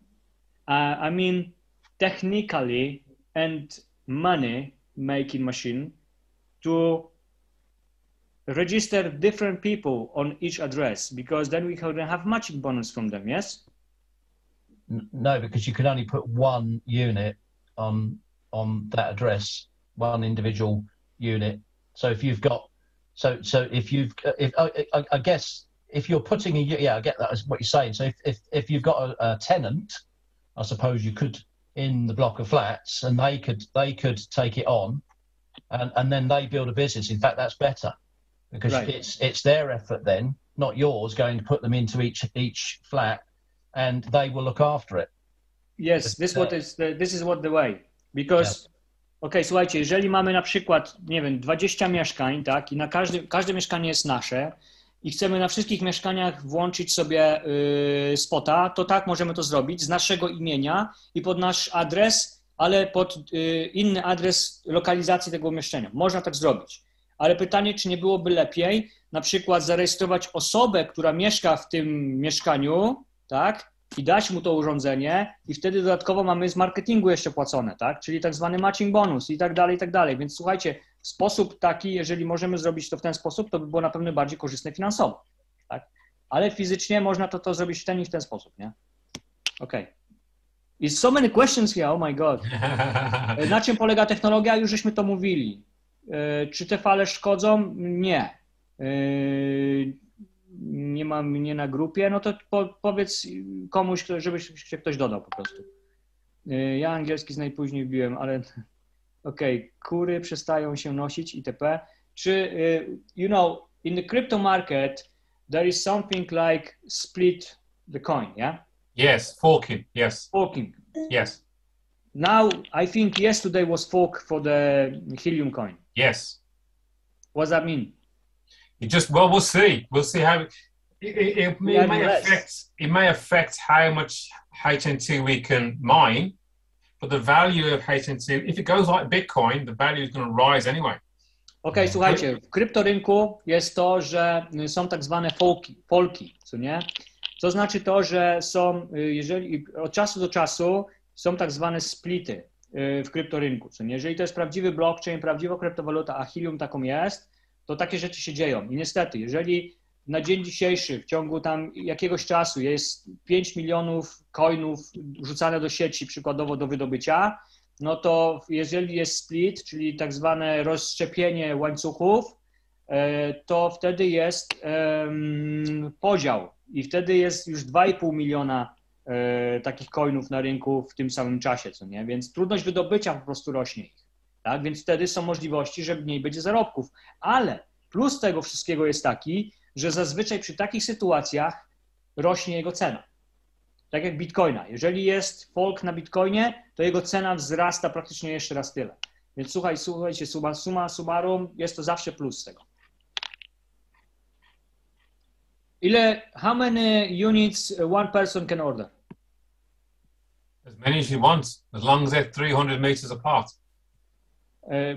I mean, technically and money making machine to register different people on each address, because then we can have matching bonus from them, yes? No, because you can only put one unit on that address, one individual unit. So if you've got, I guess if you're putting I get that is what you're saying. So if you've got a tenant, I suppose you could in the block of flats, and they could take it on, and then they build a business. In fact, that's better because right. it's their effort then, not yours, going to put them into each flat. And they will look after it. Yes, this is what the way. Because, okay, słuchajcie, jeżeli mamy na przykład, nie wiem, 20 mieszkań, tak, i na każde mieszkanie jest nasze i chcemy na wszystkich mieszkaniach włączyć sobie spota, to tak, możemy to zrobić z naszego imienia i pod nasz adres, ale pod inny adres lokalizacji tego umieszczenia. Można tak zrobić. Ale pytanie, czy nie byłoby lepiej na przykład zarejestrować osobę, która mieszka w tym mieszkaniu, tak? I dać mu to urządzenie i wtedy dodatkowo mamy z marketingu jeszcze płacone, tak? Czyli tak zwany matching bonus i tak dalej, i tak dalej. Więc słuchajcie, w sposób taki, jeżeli możemy zrobić to w ten sposób, to by było na pewno bardziej korzystne finansowo, tak? Ale fizycznie można to zrobić w ten i w ten sposób, nie? Okej. It's so many questions here, oh my god. Na czym polega technologia? Już żeśmy to mówili. Czy te fale szkodzą? Nie. Nie mam mnie na grupie, no to powiedz komuś, żeby się ktoś dodał po prostu. Ja angielski z najpóźniej wbiłem, ale okej, kury przestają się nosić itp. Czy, in the crypto market there is something like split the coin, yeah? Yes, forking, yes. Forking. Yes. Now, I think yesterday was fork for the Helium coin. Yes. What does that mean? We'll see. We'll see how it may affect how much HN2 we can mine, but the value of HN2, if it goes like Bitcoin, the value is going to rise anyway. Okej, słuchajcie, w kryptorynku jest to, że są tak zwane folki, co nie? Co znaczy to, że są, jeżeli od czasu do czasu są tak zwane splity w kryptorynku, co nie? Jeżeli to jest prawdziwy blockchain, prawdziwa kryptowaluta, a Helium taką jest, to takie rzeczy się dzieją. I niestety, jeżeli na dzień dzisiejszy w ciągu tam jakiegoś czasu jest 5 milionów coinów rzucane do sieci, przykładowo do wydobycia, no to jeżeli jest split, czyli tak zwane rozszczepienie łańcuchów, to wtedy jest podział i wtedy jest już 2,5 miliona takich coinów na rynku w tym samym czasie, co nie? Więc trudność wydobycia po prostu rośnie ich. Tak? Więc wtedy są możliwości, że mniej będzie zarobków. Ale plus tego wszystkiego jest taki, że zazwyczaj przy takich sytuacjach rośnie jego cena. Tak jak Bitcoina. Jeżeli jest folk na Bitcoinie, to jego cena wzrasta praktycznie jeszcze raz tyle. Więc słuchajcie, summa summarum, jest to zawsze plus z tego. How many units one person can order? As many as you want, as long as they're 300 meters apart.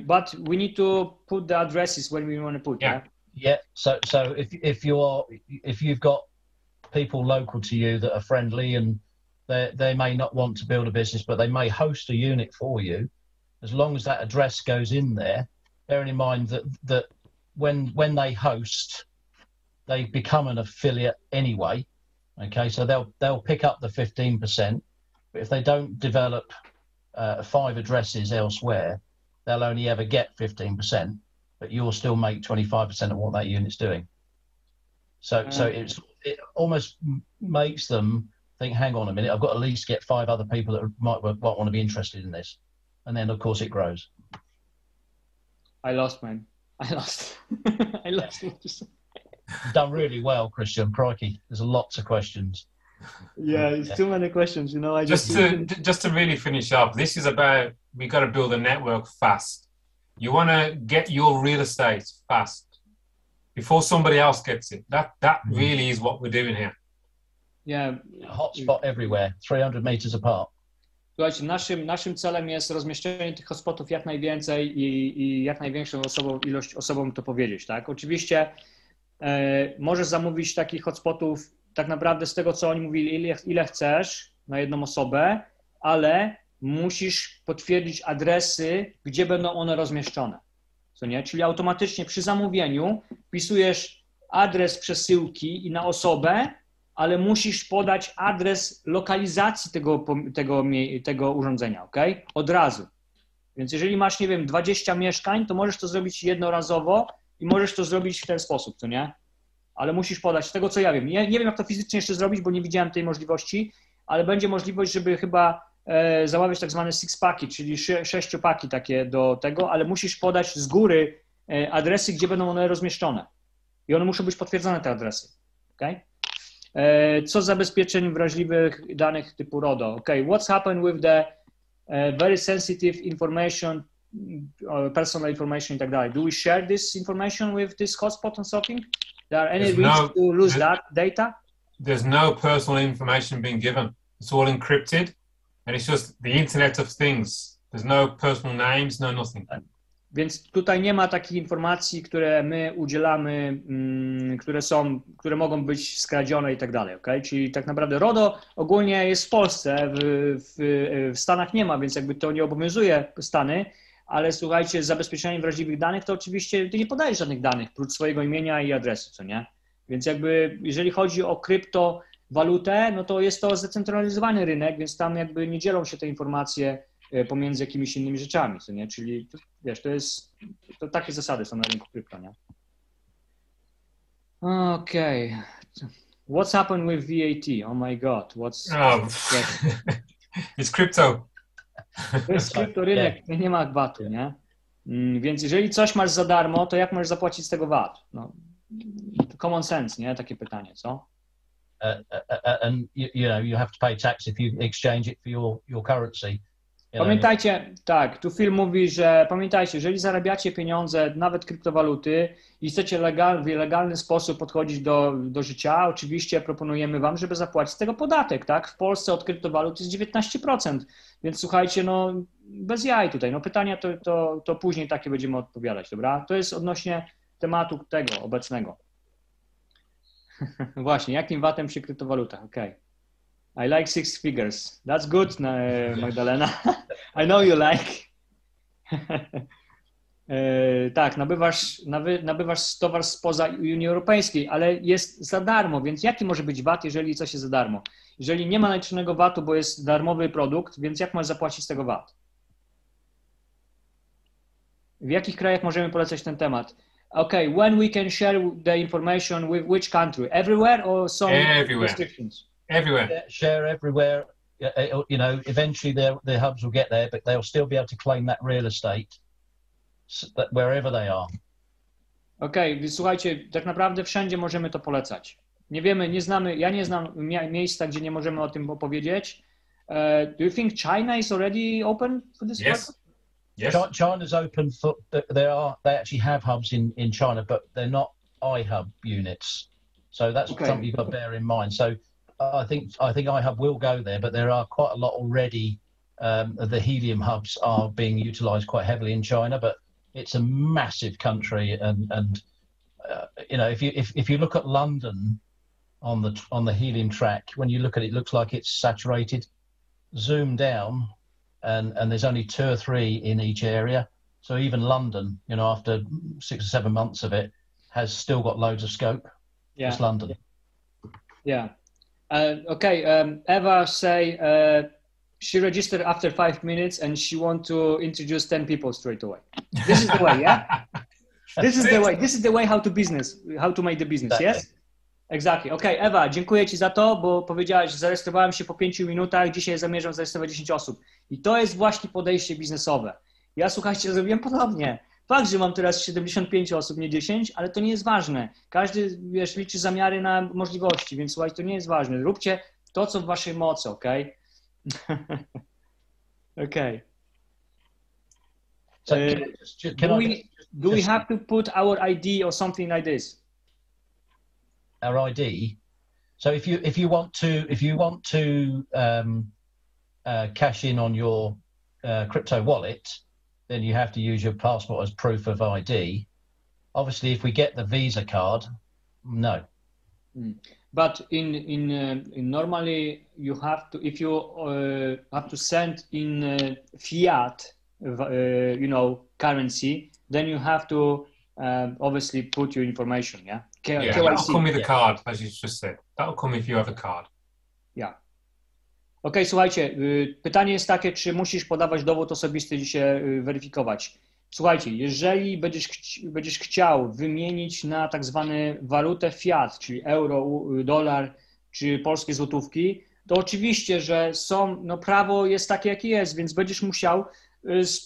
But we need to put the addresses when we want to put. Yeah. Yeah. So if you've got people local to you that are friendly and they may not want to build a business, but they may host a unit for you. As long as that address goes in there, bearing in mind that when they host, they become an affiliate anyway. Okay, so they'll pick up the 15%, but if they don't develop 5 addresses elsewhere, they'll only ever get 15%, but you'll still make 25% of what that unit's doing. So it almost makes them think, hang on a minute, I've got to at least get 5 other people that might want to be interested in this. And then, of course, it grows. I lost, man. I lost. I lost. You've done really well, Christian. Crikey, there's lots of questions. Yeah, it's too many questions. You know, Just to really finish up, this is about, we got to build a network fast. You want to get your real estate fast before somebody else gets it. That really is what we're doing here. Yeah. Hotspot everywhere, 300 meters apart. Słuchajcie, naszym celem jest rozmieszczenie tych hotspotów jak najwięcej i jak największą ilość osobom to powiedzieć, tak? Oczywiście możesz zamówić takich hotspotów tak naprawdę z tego, co oni mówili, ile chcesz na jedną osobę, ale musisz potwierdzić adresy, gdzie będą one rozmieszczone, co nie? Czyli automatycznie przy zamówieniu wpisujesz adres przesyłki i na osobę, ale musisz podać adres lokalizacji tego urządzenia, ok? Od razu. Więc jeżeli masz, nie wiem, 20 mieszkań, to możesz to zrobić jednorazowo i możesz to zrobić w ten sposób, co nie? Ale musisz podać, z tego co ja wiem. Nie wiem, jak to fizycznie jeszcze zrobić, bo nie widziałem tej możliwości, ale będzie możliwość, żeby chyba zamawiać tak zwane 6-paki, czyli 6-paki takie do tego, ale musisz podać z góry adresy, gdzie będą one rozmieszczone. I one muszą być potwierdzone, te adresy, ok? Co z zabezpieczeniem wrażliwych danych typu RODO? Okay, what's happened with the very sensitive information, personal information i tak dalej? Do we share this information with this hotspot and something? There are any risks to lose that data? There's no personal information being given. It's all encrypted, and it's just the Internet of Things. There's no personal names, no nothing. Więc tutaj nie ma takich informacji, które my udzielamy, które mogą być skradzione i tak dalej, okay? Czyli tak naprawdę RODO ogólnie jest w Polsce, w Stanach nie ma, więc jakby to nie obowiązuje Stany, ale słuchajcie, z zabezpieczeniem wrażliwych danych to oczywiście ty nie podajesz żadnych danych, prócz swojego imienia i adresu, co nie? Więc jakby jeżeli chodzi o kryptowalutę, no to jest to zdecentralizowany rynek, więc tam jakby nie dzielą się te informacje pomiędzy jakimiś innymi rzeczami, co nie? Czyli wiesz, to takie zasady są na rynku krypto, nie? Okay. What's happened with VAT? Oh my God, It's crypto. To jest kryptorynek, nie ma VAT-u, nie? Więc jeżeli coś masz za darmo, to jak możesz zapłacić z tego VAT? No, common sense, nie? Takie pytanie, co? And you have to pay tax if you exchange it for your currency. Pamiętajcie, tak, tu film mówi, że pamiętajcie, jeżeli zarabiacie pieniądze, nawet kryptowaluty i chcecie w legalny sposób podchodzić do życia, oczywiście proponujemy wam, żeby zapłacić z tego podatek, tak? W Polsce od kryptowalut jest 19%, więc słuchajcie, no bez jaj tutaj, no pytania to później takie będziemy odpowiadać, dobra? To jest odnośnie tematu tego obecnego. Właśnie, jakim VAT-em przy kryptowalutach, okej. I like 6 figures. That's good, Magdalena. I know you like. Tak, nabywasz towar spoza Unii Europejskiej, ale jest za darmo, więc jaki może być VAT, jeżeli coś jest za darmo? Jeżeli nie ma naliczonego VAT-u, bo jest darmowy produkt, więc jak masz zapłacić z tego VAT? W jakich krajach możemy polecać ten temat? Okay, when we can share the information with which country? Everywhere or some restrictions? Everywhere. Share everywhere. Eventually their hubs will get there, but they'll still be able to claim that real estate wherever they are. Okej, słuchajcie, tak naprawdę wszędzie możemy to polecać. Nie wiemy, nie znamy, ja nie znam miejsca, gdzie nie możemy o tym opowiedzieć. Do you think China is already open for this market? Yes. China's open for, they actually have hubs in China, but they're not iHub units. So that's something you've got to bear in mind. So I think iHub will go there, but there are quite a lot already. The Helium hubs are being utilised quite heavily in China, but it's a massive country, and you know, if you look at London on the Helium track, when you look at it, it looks like it's saturated. Zoom down, and there's only 2 or 3 in each area. So even London, you know, after 6 or 7 months of it, has still got loads of scope. Yeah. Just London. Yeah. Okay. Eva say she registered after 5 minutes and she want to introduce 10 people straight away. This is the way, yeah? This is the way. This is the way how to make the business, yes? Exactly. Okej, Ewa, dziękuję Ci za to, bo powiedziałaś, że zarejestrowałem się po 5 minutach, dzisiaj zamierzam zarejestrować 10 osób. I to jest właśnie podejście biznesowe. Ja, słuchajcie, zrobiłem podobnie. Fakt, że mam teraz 75 osób, nie 10, ale to nie jest ważne. Każdy, wiesz, liczy zamiary na możliwości, więc słuchajcie, to nie jest ważne. Róbcie to, co w waszej mocy, okej? Okej. So Do we have to put our ID or something like this? Our ID. So if you want to cash in on your crypto wallet, then you have to use your passport as proof of ID. Obviously, if we get the Visa card, no. But in normally you have to, if you have to send in fiat, you know, currency, then you have to obviously put your information, yeah? Yeah, that'll come with a card, as you just said. That'll come if you have a card. Yeah. Okej, słuchajcie, pytanie jest takie, czy musisz podawać dowód osobisty dzisiaj weryfikować. Słuchajcie, jeżeli będziesz chciał wymienić na tak zwane walutę fiat, czyli euro, dolar czy polskie złotówki, to oczywiście, że no prawo jest takie, jakie jest, więc będziesz musiał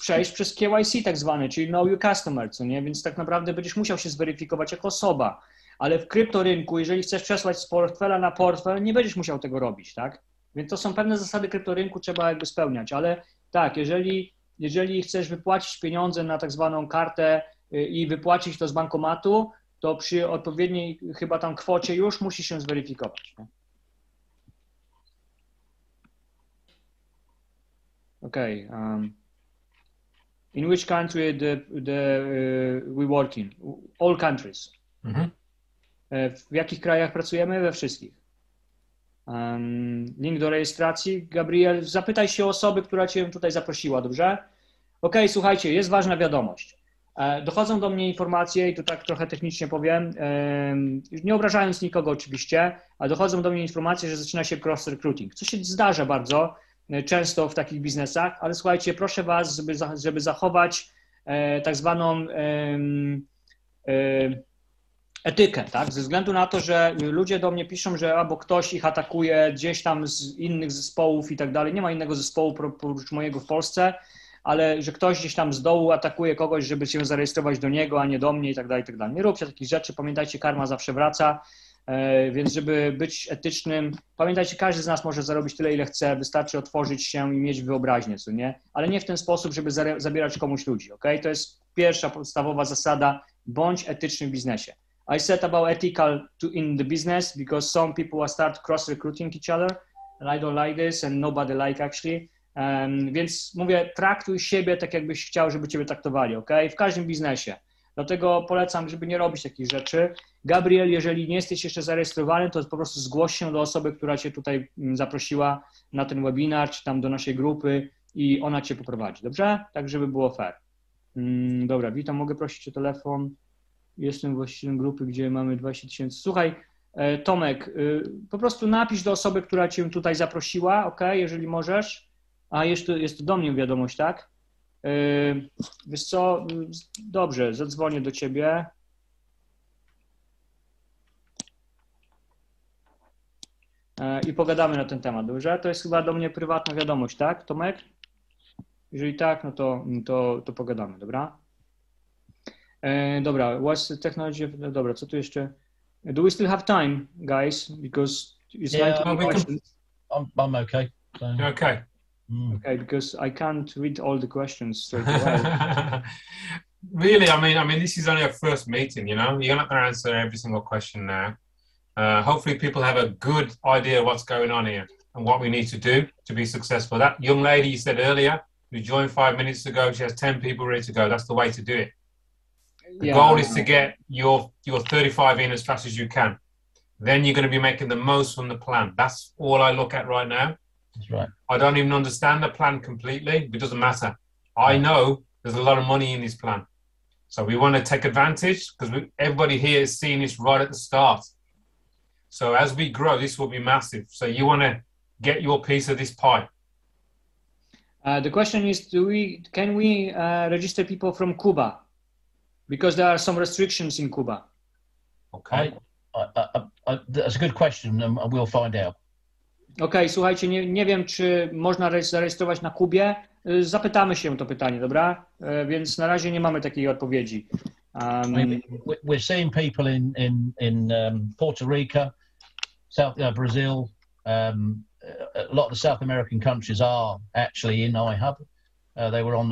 przejść przez KYC tak zwane, czyli Know Your Customer, co nie? Więc tak naprawdę będziesz musiał się zweryfikować jako osoba. Ale w kryptorynku, jeżeli chcesz przesłać z portfela na portfel, nie będziesz musiał tego robić, tak? Więc to są pewne zasady kryptorynku, trzeba jakby spełniać, ale tak, jeżeli chcesz wypłacić pieniądze na tak zwaną kartę i wypłacić to z bankomatu, to przy odpowiedniej chyba tam kwocie już musi się zweryfikować. Okay. In which country we work in? All countries. W jakich krajach pracujemy? We wszystkich. Link do rejestracji. Gabriel, zapytaj się osoby, która Cię tutaj zaprosiła, dobrze? Okej, słuchajcie, jest ważna wiadomość. Dochodzą do mnie informacje, i tu tak trochę technicznie powiem, nie obrażając nikogo oczywiście, ale dochodzą do mnie informacje, że zaczyna się cross-recruiting, co się zdarza bardzo często w takich biznesach, ale słuchajcie, proszę Was, żeby zachować tak zwaną etykę, tak? Ze względu na to, że ludzie do mnie piszą, że albo ktoś ich atakuje gdzieś tam z innych zespołów i tak dalej. Nie ma innego zespołu oprócz mojego w Polsce, ale że ktoś gdzieś tam z dołu atakuje kogoś, żeby się zarejestrować do niego, a nie do mnie i tak dalej, i tak dalej. Nie róbcie takich rzeczy, pamiętajcie, karma zawsze wraca, więc żeby być etycznym, pamiętajcie, każdy z nas może zarobić tyle, ile chce, wystarczy otworzyć się i mieć wyobraźnię, co nie? Ale nie w ten sposób, żeby zabierać komuś ludzi, ok? To jest pierwsza podstawowa zasada, bądź etyczny w biznesie. I said about ethical in the business because some people start cross-recruiting each other and I don't like this and nobody like actually. Więc mówię, traktuj siebie tak, jakbyś chciał, żeby Ciebie traktowali, ok? W każdym biznesie. Dlatego polecam, żeby nie robić takich rzeczy. Gabriel, jeżeli nie jesteś jeszcze zarejestrowany, to po prostu zgłoś się do osoby, która Cię tutaj zaprosiła na ten webinar, czy tam do naszej grupy i ona Cię poprowadzi, dobrze? Tak, żeby było fair. Dobra, witam, mogę prosić o telefon. Jestem właścicielem grupy, gdzie mamy 20 000. Słuchaj, Tomek, po prostu napisz do osoby, która Cię tutaj zaprosiła, ok, jeżeli możesz. A jest to do mnie wiadomość, tak? Wiesz co, dobrze, zadzwonię do Ciebie. I pogadamy na ten temat, dobrze? To jest chyba do mnie prywatna wiadomość, tak, Tomek? Jeżeli tak, no to pogadamy, dobra? Dobra, what's the technology? Dobra, co tu jeszcze? Do we still have time, guys? Because it's Yeah, 19 questions. I'm okay. So, Okay. Okay, because I can't read all the questions straight away. Really, I mean, this is only our first meeting, you know? You're not going to answer every single question now. Hopefully people have a good idea of what's going on here and what we need to do to be successful. That young lady you said earlier, who joined 5 minutes ago, she has 10 people ready to go. That's the way to do it. The goal is to get your 35 in as fast as you can. Then you're going to be making the most from the plan. That's all I look at right now. that's right. I don't even understand the plan completely. It doesn't matter. I know there's a lot of money in this plan. So we want to take advantage because everybody here is seeing this right at the start. So as we grow, this will be massive. So you want to get your piece of this pie. The question is, can we register people from Cuba? Because there are some restrictions in Cuba. Okay. That's a good question, and we'll find out. Okej, słuchajcie, nie wiem, czy można zarejestrować na Kubie. Zapytamy się to pytanie, dobra? Więc na razie nie mamy takiej odpowiedzi. We're seeing people in Puerto Rico, Brazil. A lot of the South American countries are actually in iHub.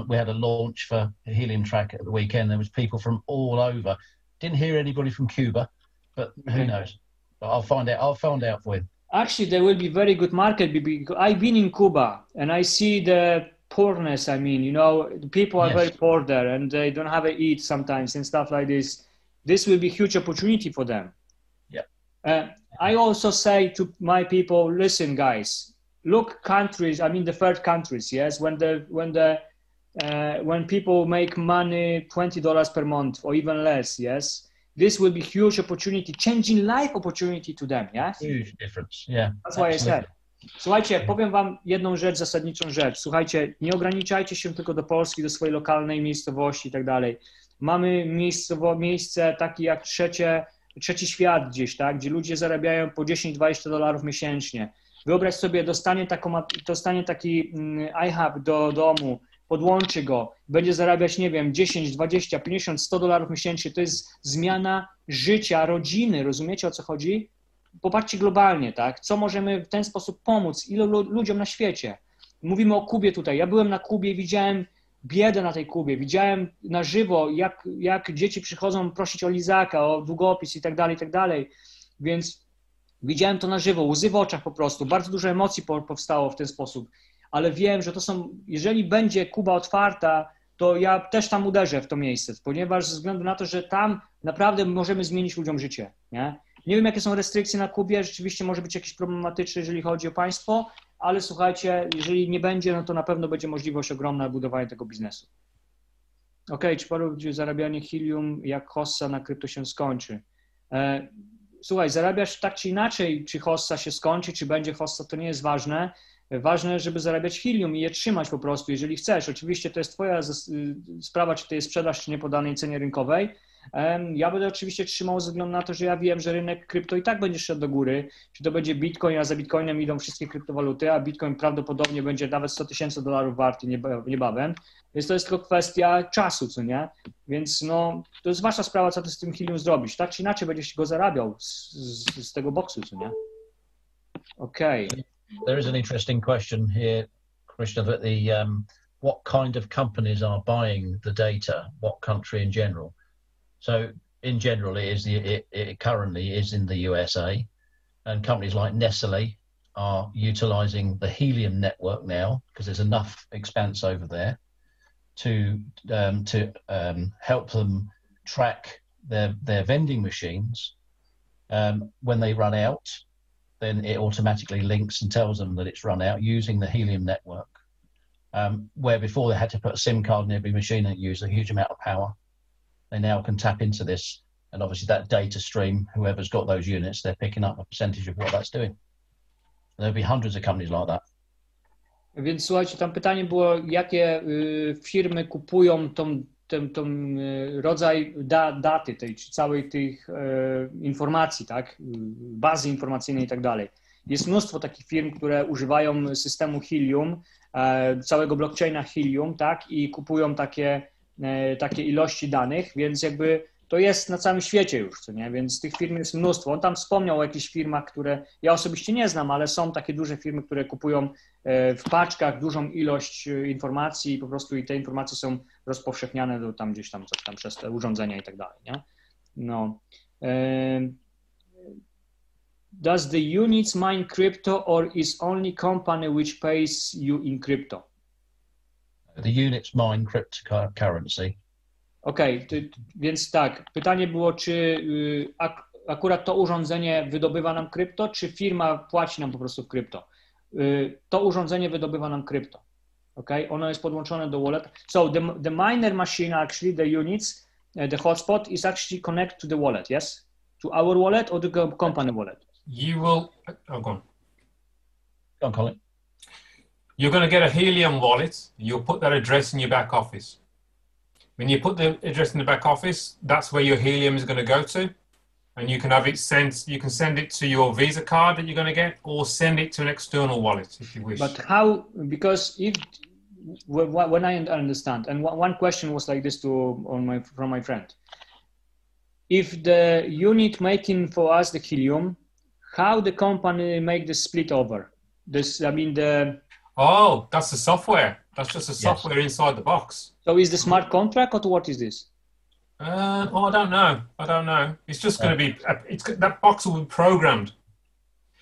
We had a launch for a Helium track at the weekend. There was people from all over. Didn't hear anybody from Cuba, but who knows? But I'll find out for you. Actually, there will be very good market because I've been in Cuba and I see the poorness. I mean, you know, the people are very poor there and they don't have to eat sometimes and stuff like this. This will be a huge opportunity for them. Yeah. I also say to my people, listen, guys, look countries. I mean, the third countries. Yes, when people make money, $20 per month or even less. Yes. This will be huge opportunity, changing life opportunity to them, yes? Huge difference, yeah. That's why I said. Słuchajcie, powiem wam jedną rzecz, zasadniczą rzecz. Słuchajcie, nie ograniczajcie się tylko do Polski, do swojej lokalnej miejscowości i tak dalej. Mamy miejsce takie jak trzeci świat gdzieś, tak? Gdzie ludzie zarabiają po $10-20 miesięcznie. Wyobraź sobie, dostanie taki iHub do domu, podłączy go, będzie zarabiać, nie wiem, 10, 20, 50, $100 miesięcznie. To jest zmiana życia, rodziny. Rozumiecie, o co chodzi? Popatrzcie globalnie, tak? Co możemy w ten sposób pomóc? Ilu ludziom na świecie? Mówimy o Kubie tutaj. Ja byłem na Kubie, widziałem biedę na tej Kubie. Widziałem na żywo, jak dzieci przychodzą prosić o lizaka, o długopis i tak dalej. Więc widziałem to na żywo, łzy w oczach po prostu. Bardzo dużo emocji powstało w ten sposób. Ale wiem, że to są, jeżeli będzie Kuba otwarta, to ja też tam uderzę w to miejsce, ponieważ ze względu na to, że tam naprawdę możemy zmienić ludziom życie, nie? Nie wiem, jakie są restrykcje na Kubie, rzeczywiście może być jakieś problematyczne, jeżeli chodzi o państwo, ale słuchajcie, jeżeli nie będzie, no to na pewno będzie możliwość ogromna budowania tego biznesu. Okej, czy zarabianie Helium jak hossa na krypto się skończy? Słuchaj, zarabiasz tak czy inaczej, czy hossa się skończy, czy będzie hossa, to nie jest ważne. Ważne, żeby zarabiać Helium i je trzymać po prostu, jeżeli chcesz. Oczywiście to jest twoja sprawa, czy to jest sprzedaż, czy nie po danej cenie rynkowej. Ja będę oczywiście trzymał ze względu na to, że ja wiem, że rynek krypto i tak będzie szedł do góry. Czy to będzie Bitcoin, a za Bitcoinem idą wszystkie kryptowaluty, a Bitcoin prawdopodobnie będzie nawet $100,000 warty niebawem. Więc to jest tylko kwestia czasu, co nie? Więc no, to jest wasza sprawa, co ty z tym Helium zrobisz. Tak czy inaczej będziesz go zarabiał z tego boksu, co nie? Okej. There is an interesting question here, Christian, that what kind of companies are buying the data, what country in general? So in general, it currently is in the USA, and companies like Nestle are utilizing the Helium network now because there's enough expanse over there to help them track their vending machines. When they run out, then it automatically links and tells them that it's run out using the Helium network. Where before they had to put a SIM card in every machine and use a huge amount of power. They now can tap into this, and obviously that data stream, whoever's got those units, they're picking up a percentage of what that's doing. There'll be hundreds of companies like that. Więc słuchajcie, tam pytanie było, jakie firmy kupują ten rodzaj daty tej, czy całej tych informacji, tak, bazy informacyjnej i tak dalej. Jest mnóstwo takich firm, które używają systemu Helium, całego blockchaina Helium, tak, i kupują takie ilości danych, więc jakby to jest na całym świecie już, co nie? Więc tych firm jest mnóstwo. On tam wspomniał o jakichś firmach, które ja osobiście nie znam, ale są takie duże firmy, które kupują w paczkach dużą ilość informacji i po prostu i te informacje są rozpowszechniane do tam gdzieś tam, coś tam przez te urządzenia i tak dalej, nie? No. Does the units mine crypto or is only company which pays you in crypto? The units mine cryptocurrency. Okej, więc tak, pytanie było, czy akurat to urządzenie wydobywa nam krypto, czy firma płaci nam po prostu w krypto? To urządzenie wydobywa nam krypto, okej? Ono jest podłączone do wallet. So the miner machine actually, the units, the hotspot is actually connected to the wallet, yes? To our wallet or the company wallet? You will, oh, go on. Go on, Colin. You're going to get a Helium wallet. You'll put that address in your back office. When you put the address in the back office, that's where your Helium is going to go to. And you can have it sent, you can send it to your Visa card that you're going to get, or send it to an external wallet if you wish. But how, because if, when I understand, and one question was like this from my friend. If the unit making for us the Helium, how the company make the split over? This, I mean the... Oh, that's the software. That's just the software inside the box. So is the smart contract or what is this? Oh, I don't know. I don't know. It's just going to be, that box will be programmed.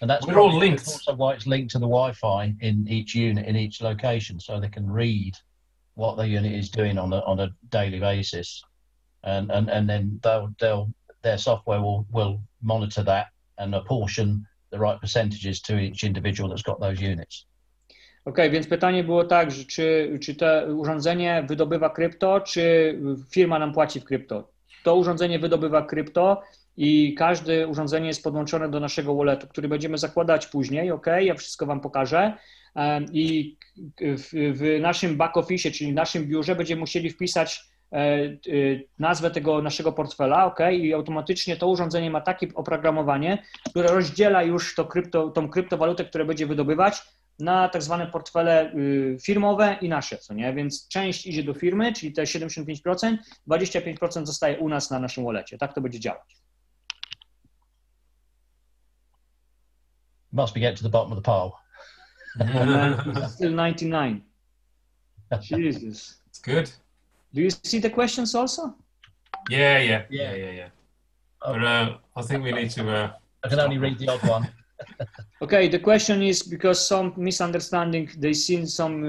And that's We're all linked. Also why it's linked to the Wi-Fi in each unit, in each location, so they can read what the unit is doing on a daily basis. And then their software will monitor that and apportion the right percentages to each individual that's got those units. Okej, więc pytanie było tak, że czy to urządzenie wydobywa krypto, czy firma nam płaci w krypto? To urządzenie wydobywa krypto i każde urządzenie jest podłączone do naszego walletu, który będziemy zakładać później, ja wszystko wam pokażę. I w naszym back office, czyli w naszym biurze będziemy musieli wpisać nazwę tego naszego portfela, i automatycznie to urządzenie ma takie oprogramowanie, które rozdziela już tą kryptowalutę, które będzie wydobywać, na tak zwane portfele firmowe i nasze, co nie? Więc część idzie do firmy, czyli te 75%, 25% zostaje u nas na naszym wallecie. Tak to będzie działać. Must be get to the bottom of the pile. Still 99. Jesus. It's good. Do you see the questions also? Yeah. But I think we need to... I can only read the odd one. Okay, the question is because some misunderstanding, they seen some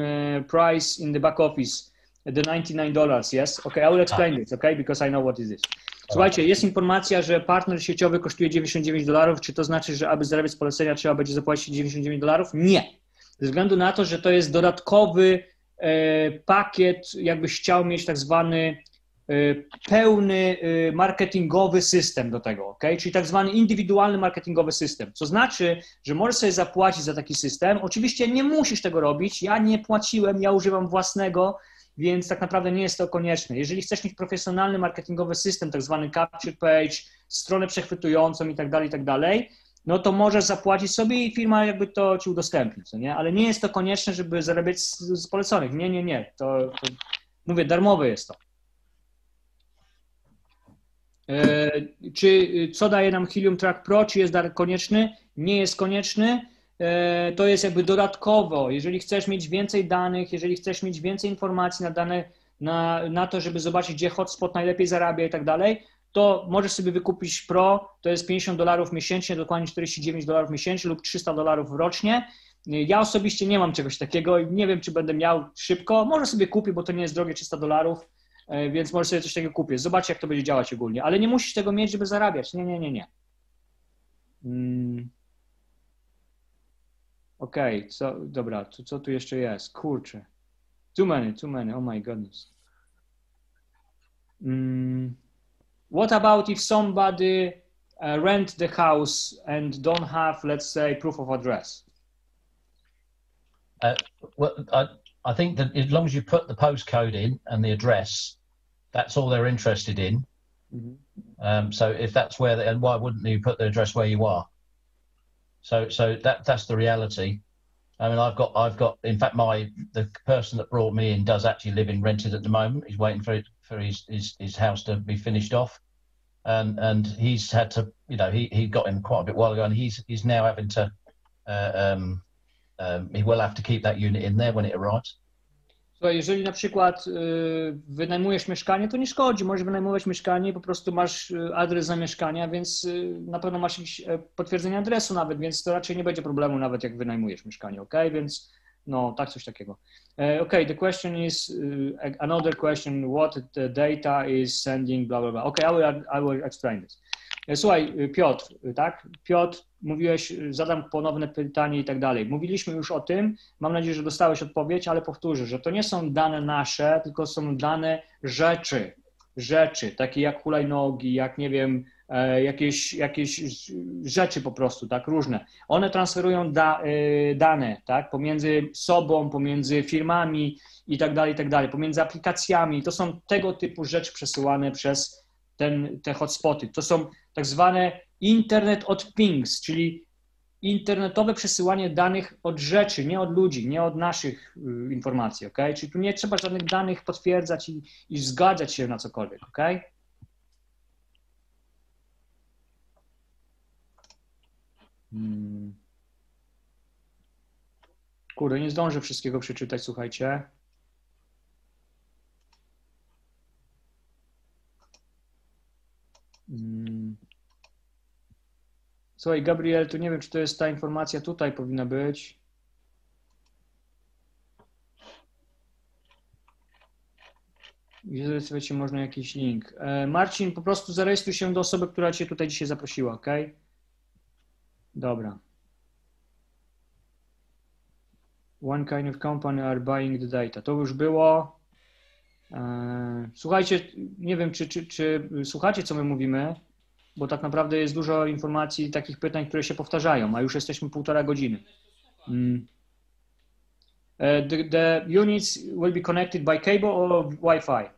price in the back office, the $99, yes? Okay, I will explain this, because I know what is this. Słuchajcie, jest informacja, że partner sieciowy kosztuje $99. Czy to znaczy, że aby zarabiać z polecenia trzeba będzie zapłacić $99? Nie. Ze względu na to, że to jest dodatkowy pakiet, jakbyś chciał mieć tak zwany pełny marketingowy system do tego, czyli tak zwany indywidualny marketingowy system, co znaczy, że możesz sobie zapłacić za taki system. Oczywiście nie musisz tego robić, ja nie płaciłem, ja używam własnego, więc tak naprawdę nie jest to konieczne. Jeżeli chcesz mieć profesjonalny marketingowy system, tak zwany capture page, stronę przechwytującą i tak dalej, no to możesz zapłacić sobie i firma jakby to ci udostępni, co nie? Ale nie jest to konieczne, żeby zarabiać z poleconych. Nie. To mówię, darmowe jest to. Czy co daje nam Helium Track Pro? Czy jest konieczny? Nie jest konieczny. To jest jakby dodatkowo. Jeżeli chcesz mieć więcej danych, jeżeli chcesz mieć więcej informacji na to, żeby zobaczyć, gdzie hotspot najlepiej zarabia i tak dalej, to możesz sobie wykupić Pro, to jest $50 miesięcznie, dokładnie $49 miesięcznie lub $300 rocznie. Ja osobiście nie mam czegoś takiego i nie wiem, czy będę miał szybko. Może sobie kupię, bo to nie jest drogie, $300, więc może sobie coś takiego kupię. Zobaczcie, jak to będzie działać ogólnie, ale nie musisz tego mieć, żeby zarabiać. Nie. Okej, dobra, co tu jeszcze jest? Kurczę. Too many, oh my goodness. What about if somebody rent the house and don't have, let's say, proof of address? I think that as long as you put the postcode in and the address, that's all they're interested in. Mm-hmm. So if that's where, and why wouldn't you put the address where you are? So that's the reality. I mean, I've got. In fact, the person that brought me in does actually live in rented at the moment. He's waiting for his house to be finished off. and he's had to, he got in quite a bit while ago, and he's now having to, he will have to keep that unit in there when it arrives. Słuchaj, jeżeli na przykład wynajmujesz mieszkanie, to nie szkodzi, możesz wynajmować mieszkanie, po prostu masz adres zamieszkania, więc na pewno masz jakieś potwierdzenie adresu nawet, więc to raczej nie będzie problemu nawet jak wynajmujesz mieszkanie, ok? Więc no, tak, coś takiego. Okay, the question is, another question, what the data is sending, blah, blah, blah. Okay, I will explain this. Słuchaj, Piotr, tak? Piotr, mówiłeś, zadam ponowne pytanie i tak dalej. Mówiliśmy już o tym, mam nadzieję, że dostałeś odpowiedź, ale powtórzę, że to nie są dane nasze, tylko są dane rzeczy, takie jak hulajnogi, jak nie wiem, jakieś rzeczy po prostu, tak, różne. One transferują dane, tak, pomiędzy sobą, pomiędzy firmami i tak dalej, pomiędzy aplikacjami. To są tego typu rzeczy przesyłane przez te hotspoty. To są tak zwane Internet of Things, czyli internetowe przesyłanie danych od rzeczy, nie od ludzi, nie od naszych informacji, ok? Czyli tu nie trzeba żadnych danych potwierdzać i zgadzać się na cokolwiek, ok? Kurde, nie zdążę wszystkiego przeczytać, słuchajcie. Słuchaj, Gabriel, tu nie wiem, czy to jest ta informacja, tutaj powinna być. Zarejestrować się można jakiś link. Marcin, po prostu zarejestruj się do osoby, która cię tutaj dzisiaj zaprosiła, ok? Dobra. One kind of company are buying the data. To już było. Słuchajcie, nie wiem, czy słuchacie, co my mówimy, bo tak naprawdę jest dużo informacji, takich pytań, które się powtarzają, a już jesteśmy 1,5 godziny. The units will be connected by cable or Wi-Fi?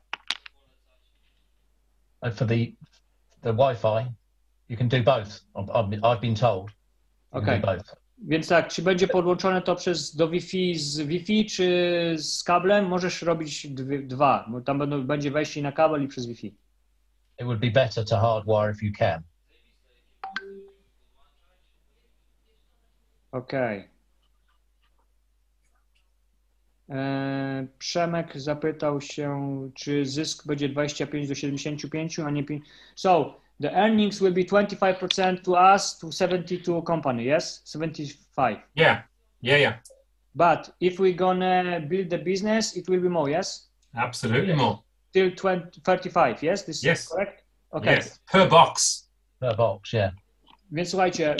For the Wi-Fi, you can do both. I've been told. Okay. Więc tak, czy będzie podłączone to do Wi-Fi z Wi-Fi, czy z kablem? Możesz robić dwa, bo tam będzie wejście na kabel i przez Wi-Fi. It would be better to hardwire if you can. Okay. Przemek zapytał się, czy zysk będzie 25 do 75, a nie 5. So, the earnings will be 25% to us, to 72 company, yes? 75. Yeah. But if we're gonna build the business, it will be more, yes? Absolutely more. Till 35, yes? This is correct? Okay. Yes, per box. Per box, yeah. Więc słuchajcie,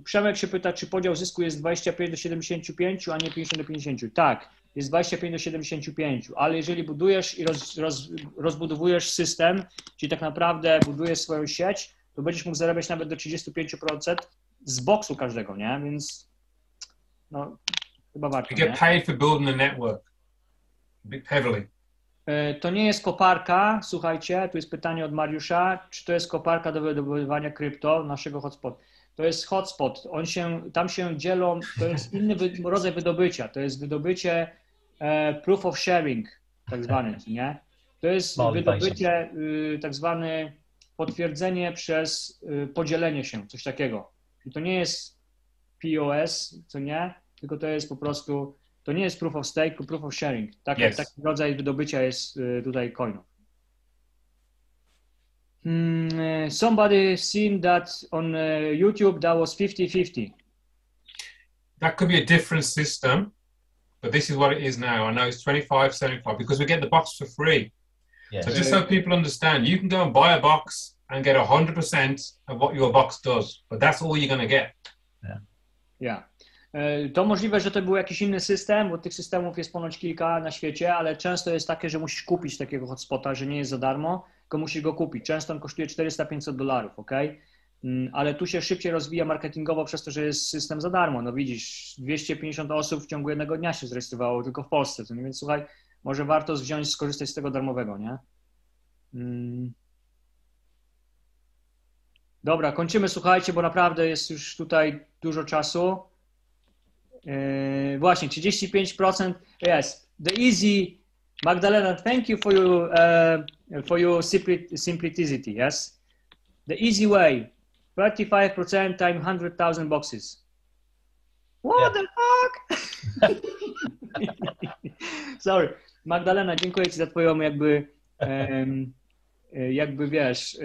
Przemek się pyta, czy podział zysku jest 25 do 75, a nie 50 do 50. Tak, jest 25 do 75, ale jeżeli budujesz i rozbudowujesz system, czyli tak naprawdę budujesz swoją sieć, to będziesz mógł zarabiać nawet do 35% z boksu każdego, nie? Więc no, chyba warto. You get paid for building a network heavily. To nie jest koparka, słuchajcie, tu jest pytanie od Mariusza, czy to jest koparka do wydobywania krypto naszego hotspot. To jest hotspot, tam się dzielą, to jest inny rodzaj wydobycia, to jest wydobycie proof of sharing, tak zwane, nie? To jest wydobycie, tak zwane potwierdzenie przez podzielenie się, coś takiego. I to nie jest POS, co nie, tylko to jest po prostu, to nie jest proof of stake, to proof of sharing. Taki rodzaj wydobycia jest tutaj coinów. Somebody seen that on YouTube that was 50-50. That could be a different system, but this is what it is now. I know it's 25-75 because we get the box for free. Yeah. So just so people understand, you can go and buy a box and get 100% of what your box does, but that's all you're going to get. Yeah. To możliwe, że to był jakiś inny system, bo tych systemów jest ponoć kilka na świecie, ale często jest takie, że musisz kupić takiego hotspota, że nie jest za darmo, tylko musisz go kupić. Często on kosztuje $400-500, ok? Ale tu się szybciej rozwija marketingowo przez to, że jest system za darmo. No widzisz, 250 osób w ciągu jednego dnia się zarejestrowało tylko w Polsce, więc słuchaj, może warto skorzystać z tego darmowego, nie? Dobra, kończymy, słuchajcie, bo naprawdę jest już tutaj dużo czasu. Właśnie, 35%, yes, the easy, Magdalena, thank you for your simplicity, yes? The easy way, 35% times 100,000 boxes. What the fuck? Sorry. Magdalena, dziękuję Ci za Twoją jakby wiesz,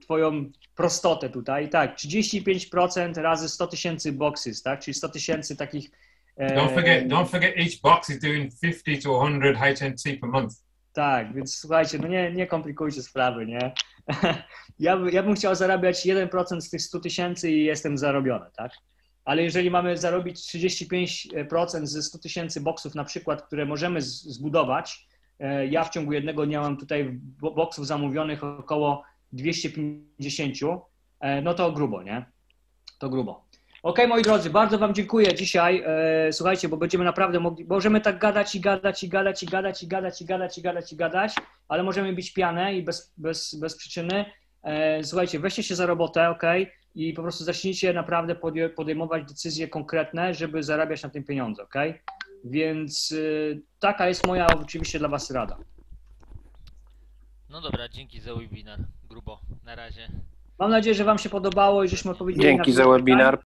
Twoją prostotę tutaj. Tak, 35% razy 100,000 boxes, tak? Czyli 100,000 takich... Don't forget each box is doing 50 to 100 HNT per month. Tak, więc słuchajcie, no nie komplikujcie sprawy, nie? Ja bym chciał zarabiać 1% z tych 100,000 i jestem zarobiony, tak? Ale jeżeli mamy zarobić 35% ze 100,000 boksów na przykład, które możemy zbudować, ja w ciągu jednego dnia mam tutaj boksów zamówionych około 250, no to grubo, nie? To grubo. Okej, moi drodzy, bardzo Wam dziękuję dzisiaj. Słuchajcie, bo będziemy naprawdę mogli, możemy tak gadać i gadać i gadać i gadać i gadać i gadać i gadać i gadać, ale możemy bić pianę i bez przyczyny. Słuchajcie, weźcie się za robotę, okej? I po prostu zacznijcie naprawdę podejmować decyzje konkretne, żeby zarabiać na tym pieniądze, okej? Więc taka jest moja oczywiście dla Was rada. No dobra, dzięki za webinar. Grubo. Na razie. Mam nadzieję, że Wam się podobało i żeśmy odpowiedzieli na Dzięki za webinar.